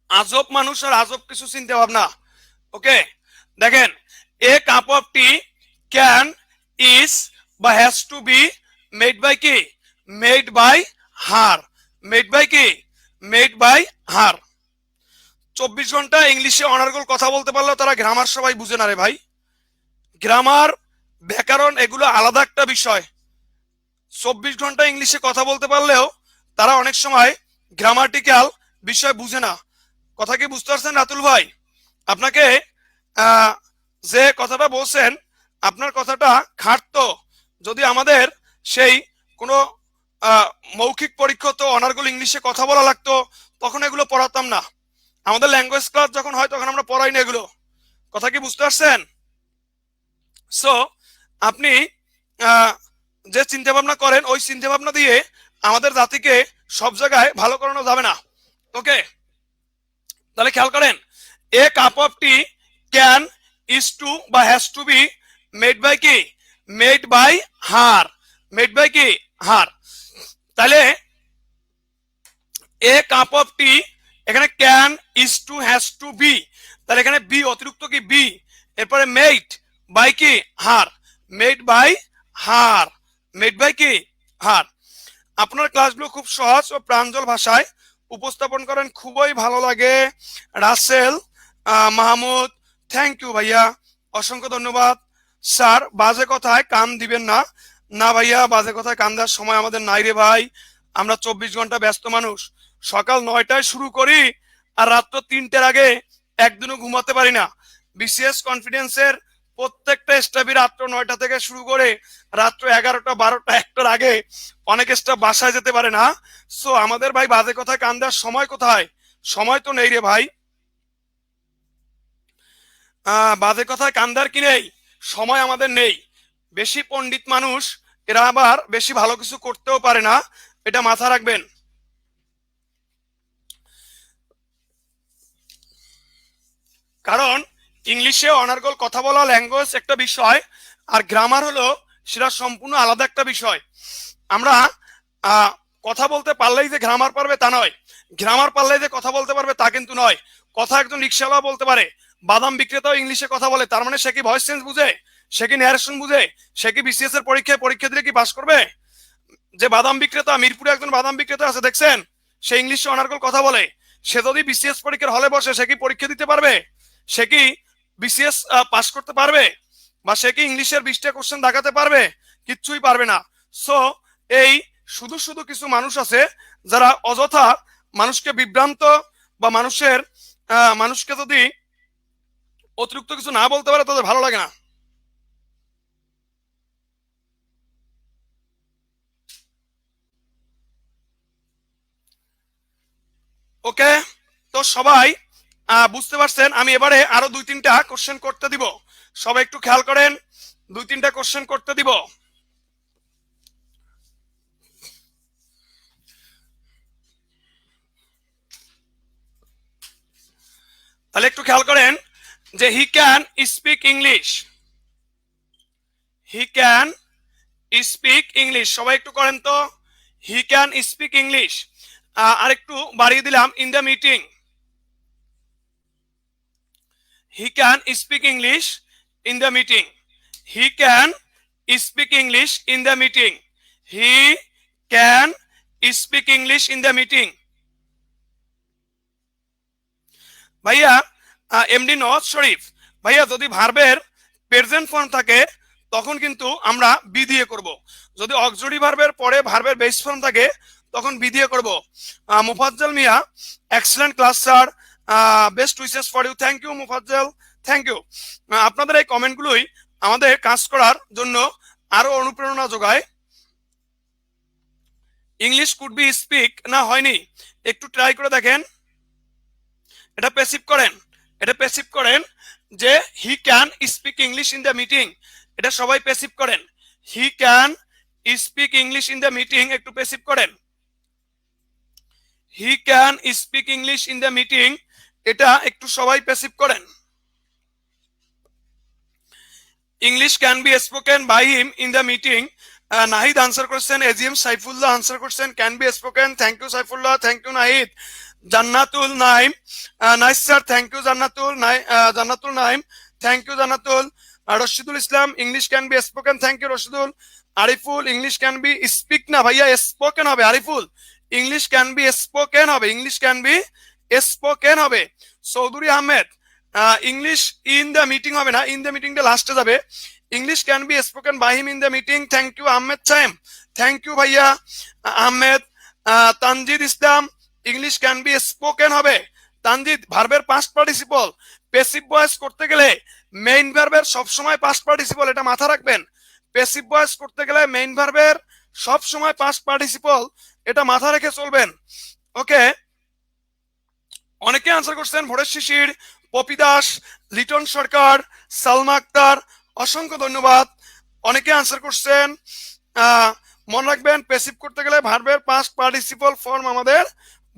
আজব মানুষ আর আজব কিছু চিন্তা ভাবনা। ওকে, দেখেন a cup of tea can is বা has to be made by কি made by her, made by কি মেড বাই হার। 24 ঘন্টা ইংলিশে অনার্গল কথা বলতে পারলেও তারা গ্রামার সবাই বুঝে না রে ভাই। গ্রামার, ব্যাকরণ এগুলো আলাদা একটা বিষয়। 24 ঘন্টা ইংলিশে কথা বলতে পারলেও তারা অনেক সময় গ্রামাটিক্যাল বিষয় বুঝে না। কথা কি বুঝতে পারছেন রাতুল ভাই? আপনাকে যে কথাটা বলছেন আপনার কথাটা খাটতো যদি আমাদের সেই কোনো মৌখিক পরীক্ষা তো অনার্গল ইংলিশে কথা বলা লাগতো, তখন এগুলো পড়াতাম না। আমাদের ল্যাঙ্গুয়েজ ক্লাস যখন হয় তখন আমরা পড়াই না এগুলো। কথা কি বুঝতে পারছেন? সো আপনি যে চিন্তা ভাবনা করেন ওই চিন্তা ভাবনা দিয়ে আমাদের জাতিকে সব জায়গায় ভালো করানো যাবে না। ওকে, তাহলে খেয়াল করেন a cup of tea can is to বা has to be made by কি made by her, made by কি হার। তাহলে এ কাপ অফ টি, এখানে can is to has to be, তাহলে এখানে বি অতিরিক্ত কি বি, এরপরে মেড বাই কি her, made by her, made by কি হার। আপনার ক্লাসগুলো খুব সহজ ও প্রাঞ্জল ভাষায় উপস্থাপন করেন, খুবই ভালো লাগে। রাসেল মাহমুদ, থ্যাংক ইউ ভাইয়া, অসংখ্য ধন্যবাদ। স্যার বাজে কথায় কান দিবেন না। না ভাইয়া, বাজে কথায় কান দেওয়ার সময় আমাদের নাই রে ভাই, আমরা 24 ঘন্টা ব্যস্ত মানুষ। সকাল 9টায় শুরু করি আর রাত্র 3টের আগে একদিনও ঘুমাতে পারি না। বিসিএস কনফিডেন্সের প্রত্যেকটা স্টাফই রাত্র 9টা থেকে শুরু করে রাত্র 11টা 12টা 1টার আগে অনেক স্টাফ বাসায় যেতে পারে না। সো আমাদের ভাই বাজে কথায় কান দেওয়ার সময় কোথায়? সময় তো নেই রে ভাই। বাজে কথায় কান দেওয়ার কি নেই? সময় আমাদের নেই। বেশি পণ্ডিত মানুষ এরা আবার বেশি ভালো কিছু করতেও পারে না, এটা মাথা রাখবেন। কারণ ইংলিশে অনার্গল কথা বলা ল্যাঙ্গুয়েজ একটা বিষয়, আর গ্রামার হলো সেটা সম্পূর্ণ আলাদা একটা বিষয়। আমরা কথা বলতে পারলেই যে গ্রামার পারবে তা নয়, গ্রামার পারলেই যে কথা বলতে পারবে তা কিন্তু নয়। কথা একজন রিক্সাওয়ালা বলতে পারে, বাদাম বিক্রেতাও ইংলিশে কথা বলে, তার মানে সে কি ভয়েস চেঞ্জ বুঝে, সে কি ন্যারেশন বুঝে, সে কি বিসিএস এর পরীক্ষায় পরীক্ষা দিলে কি পাস করবে? যে বাদাম বিক্রেতা, মিরপুরে একজন বাদাম বিক্রেতা আছে দেখছেন, সে ইংলিশে অনার্গল কথা বলে, সে যদি বিসিএস পরীক্ষার হলে বসে সে কি পরীক্ষা দিতে পারবে? সে কি বিসিএস পাস করতে পারবে? বা সে কি ইংলিশের 20টা কোশ্চেন দেখাতে পারবে? কিচ্ছুই পারবে না। সো এই শুধু শুধু কিছু মানুষ আছে যারা অযথা মানুষকে বিভ্রান্ত বা মানুষকে যদি অতিরিক্ত কিছু না বলতে পারে তাদের ভালো লাগে না। ওকে, তো সবাই বুঝতে পারছেন। আমি এবারে আরো 2-3টা কোশ্চেন করতে দিব, সবাই একটু খেয়াল করেন, 2-3টা কোশ্চেন করতে দিব। তাহলে একটু খেয়াল করেন যে he can speak English, he can speak English, সবাই একটু করেন তো, হি ক্যান স্পিক ইংলিশ। আর একটু বাড়িয়ে দিলাম in the meeting, he can speak English in the meeting, he can speak English in the meeting, he can speak English in the meeting। ভাইয়া এমডি নওয়াজ শরীফ ভাইয়া, যদি ভার্বের প্রেজেন্ট ফর্ম থাকে তখন কিন্তু আমরা বি দিয়ে করব, যদি অক্সিলারি ভার্বের পরে ভার্বের বেস ফর্ম থাকে তখন বি দিয়ে করব। Mufazzal Mia, excellent class sir, best wishes for you. Thank you Mufazzal, thank you. আপনাদের এই কমেন্টগুলোই আমাদের কাজ করার জন্য আরো অনুপ্রেরণা যোগায়। ইংলিশ কুড বি স্পিক, না হয়নি, একটু ট্রাই করে দেখেন। এটা প্যাসিভ করেন, এটা প্যাসিভ করেন যে he can speak English in the meeting, এটা সবাই প্যাসিভ করেন। He can speak English in the meeting, একটু প্যাসিভ করেন। He can speak English in the meeting, এটা একটু সবাই প্যাসিভ করেন। English can be spoken by him in the meeting, Nahid answer করছেন, এজিএম সাইফুল্লাহ আনসার করছেন can be spoken. Thank you Saifullah, thank you Nahid. Jannatul Naim, nice sir, thank you Jannatul. Jannatul Naim, thank you Jannatul. Rashidul Islam, English can be spoken, thank you Rashidul. Ariful, English can be speak না ভাইয়া, স্পোকেন হবে। Ariful, English can be spoken হবে, ইংলিশ ক্যান বি স্পোকেন হবে। Chowdhury Ahmed, English in the meeting হবে না, ইন দ্য মিটিংটা লাস্টে যাবে। English can be spoken by him in the meeting. Thank you Ahmed সাহেব, থ্যাংক ইউ ভাইয়া Ahmed. Tanjid Islam, English can be spoken হবে। তানজিদ, ভার্বের পাস্ট পার্টিসিপল প্যাসিভ ভয়েস করতে গেলে মেইন ভার্বের সবসময় পাস্ট পার্টিসিপল, এটা মাথা রাখবেন। প্যাসিভ ভয়েস করতে গেলে মেইন ভার্বের সবসময় পাস্ট পার্টিসিপল, এটা মাথা রেখে চলবেন। ওকে, অনেকে আনসার করছেন, ভোরের শিশির, পপি দাস, লিটন সরকার, সালমা আক্তার, অসংখ্য ধন্যবাদ। অনেকে আনসার করছেন। মনে রাখবেন, প্যাসিভ করতে গেলে ভার্বের পাস্ট পার্টিসিপল ফর্ম আমাদের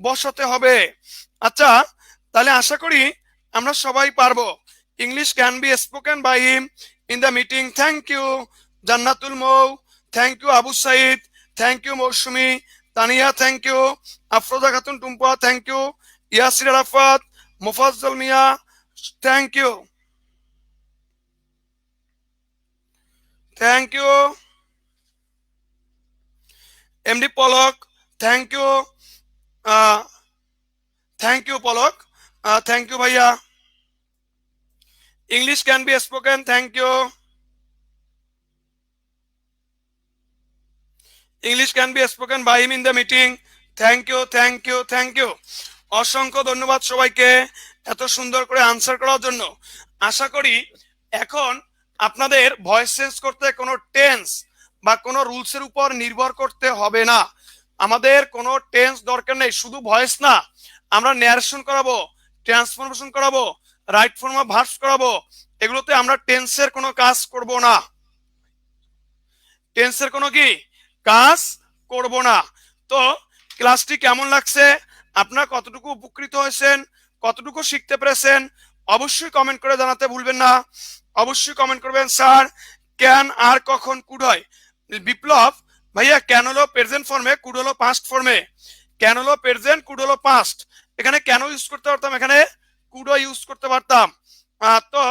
বসাতে হবে। আচ্ছা, তাহলে আশা করি আমরা সবাই পারবো। English can be spoken by him in the meeting. Thank you Jannatul Mou, thank you Abu Saeed, thank you Mousumi, Tania, thank you Afroza Khatun Tumpa, thank you Yasir Arafat, Mufazzal Mia, thank you, thank you. MD Palak, thank you, thank you Palak, thank you ভাইয়া। English can be spoken, thank you. English can be spoken by him in the meeting. Thank you, thank you, thank you. অসংখ্য ধন্যবাদ সবাইকে এত সুন্দর করে আনসার করার জন্য। আশা করি এখন আপনাদের ভয়েস চেঞ্জ করতে কোনো টেন্স বা কোনো রুলসের উপর নির্ভর করতে হবে না। আমাদের কোনো টেন্স দরকার নেই, শুধু ভয়েস না, আমরা ন্যারেশন করাবো, ট্রান্সফরমেশন করাবো, রাইট ফর্ম অফ ভার্বস করাবো, এগুলোতে আমরা টেন্সের কোনো কাজ করব না, টেন্সের কোনো কি কাজ করব না। তো ক্লাসটি কেমন লাগছে, আপনারা কতটুকু উপকৃত হয়েছেন, কতটুকু শিখতে পেরেছেন, অবশ্যই কমেন্ট করে জানাতে ভুলবেন না। অবশ্যই কমেন্ট করবেন, স্যার ক্যান আর কখন কুড হয়। বিপ্লব ভাইয়া, ক্যান হলো প্রেজেন্ট ফর্মে, কুড হলো পাস্ট ফর্মে। ক্যান হলো প্রেজেন্ট, কুড হলো পাস্ট। এখানে কেন ইউজ করতে পারতাম, এখানে কুডও ইউজ করতে পারতাম। তো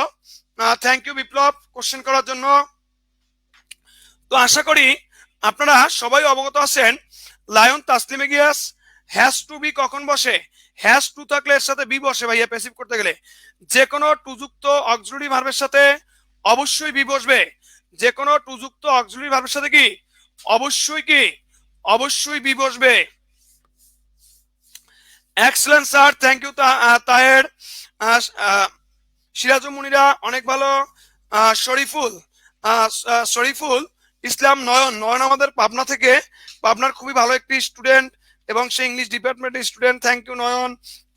থ্যাংক ইউ বিপ্লব কোশ্চেন করার জন্য। তো আশা করি আপনারা সবাই অবগত আছেন, Lion Taslime Gias has to be কখন বসে, হ্যাজ টু থাকলে এর সাথে বি বসে ভাইয়া, প্যাসিভ করতে গেলে যে কোনো টুযুক্ত অক্সিলারি ভার্বের সাথে অবশ্যই বি বসবে। যে কোনো টুযুক্ত অক্সিলারি ভার্বের সাথে কি অবশ্যই বি বসবে। Excellent sir, thank you Taher. Sirajul Munira অনেক ভালো। শরীফুল ইসলাম নয়ন, নয়ন আমাদের পাবনা থেকে, পাবনার খুবই ভালো একটি স্টুডেন্ট এবং সে ইংলিশ ডিপার্টমেন্টের স্টুডেন্ট। থ্যাংক ইউ নয়ন,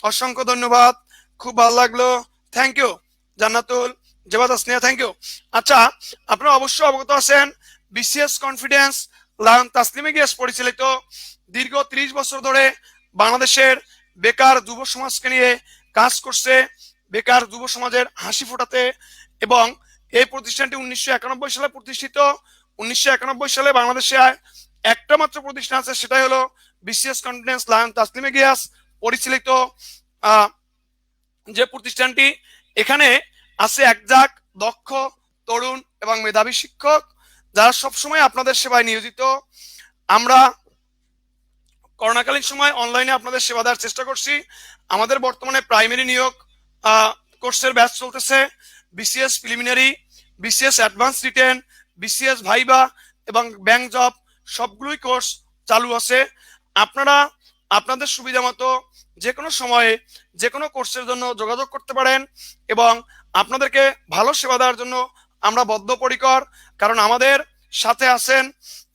অসংখ্য ধন্যবাদ, খুব ভালো লাগলো। Thank you Jannatul, Zebad Asnia, thank you. আচ্ছা, আপনারা অবশ্যই অবগত আছেন, BCS confidence Lion Taslime Gias পরিচালিত দীর্ঘ 30 বছর ধরে বাংলাদেশের বেকার যুব সমাজকে নিয়ে কাজ করছে, বেকার যুব সমাজের হাসি ফোটাতে। এবং এই প্রতিষ্ঠানটি 1991 সালে প্রতিষ্ঠিত। 1991 সালে বাংলাদেশে একটা মাত্র প্রতিষ্ঠান আছে, সেটাই হলো BCS confidence Lion Taslime Gias পরিচালিত যে প্রতিষ্ঠানটি। এখানে আছে একজাক দক্ষ, তরুণ এবং মেধাবী শিক্ষক, যারা সবসময় আপনাদের সেবায় নিয়োজিত। আমরা করোনাকালীন সময় অনলাইনে আপনাদের সেবা দেওয়ার চেষ্টা করছি। আমাদের বর্তমানে প্রাইমারি নিয়োগ কোর্সের ব্যাচ চলতেছে। BCS preliminary, BCS advance written, BCS viva এবং ব্যাংক জব সবগুলোই কোর্স চালু আছে। আপনারা আপনাদের সুবিধা মতো যে কোনো সময়ে যে কোনো কোর্সের জন্য যোগাযোগ করতে পারেন এবং আপনাদেরকে ভালো সেবা দেওয়ার জন্য আমরা বদ্ধপরিকর। কারণ আমাদের সাথে আছেন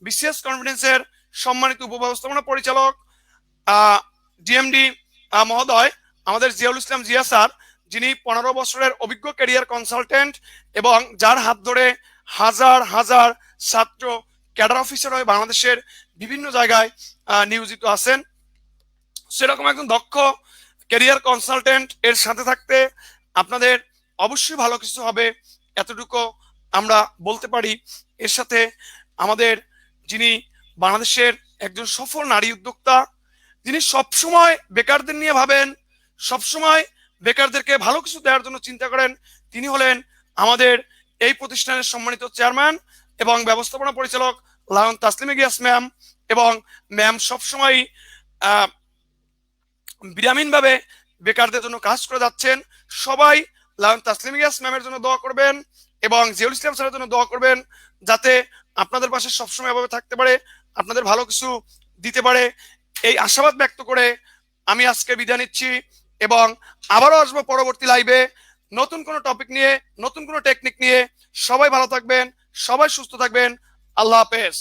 বিসিএস কনফিডেন্সের সম্মানিত উপব্যবস্থাপনা পরিচালক ডিএমডি মহোদয়, আমাদের জিয়াউল ইসলাম জিয়া স্যার, যিনি 15 বছরের অভিজ্ঞ ক্যারিয়ার কনসালটেন্ট এবং যার হাত ধরে হাজার হাজার ছাত্র ক্যাডার অফিসার হয়ে বাংলাদেশের বিভিন্ন জায়গায় নিয়োজিত আছেন। সেরকম একজন দক্ষ ক্যারিয়ার কনসালটেন্ট এর সাথে থাকতে আপনাদের অবশ্যই ভালো কিছু হবে, এতটুকু আমরা বলতে পারি। এর সাথে আমাদের যিনি বাংলাদেশের একজন সফল নারী উদ্যোক্তা, যিনি সবসময় বেকারদের নিয়ে ভাবেন, সবসময় বেকারদেরকে ভালো কিছু দেওয়ার জন্য চিন্তা করেন, তিনি হলেন আমাদের এই প্রতিষ্ঠানের সম্মানিত চেয়ারম্যান এবং ব্যবস্থাপনা পরিচালক লায়ন তাসলিমা গিয়াস ম্যাম। এবং ম্যাম সবসময় বিরামহীনভাবে বেকারদের জন্য কাজ করে যাচ্ছেন। সবাই লায়ন তাসলিমা গিয়াস ম্যামের জন্য দোয়া করবেন এবং জিয়াউল ইসলাম স্যারের জন্য দোয়া করবেন, যাতে আপনাদের পাশে সবসময় এভাবে থাকতে পারে, আপনাদের ভালো কিছু দিতে পারে। এই আশাবাদ ব্যক্ত করে আমি আজকে বিদায় নিচ্ছি এবং আবারও আসবো পরবর্তী লাইভে নতুন কোনো টপিক নিয়ে, নতুন কোনো টেকনিক নিয়ে। সবাই ভালো থাকবেন, সবাই সুস্থ থাকবেন। আল্লাহ হাফেজ।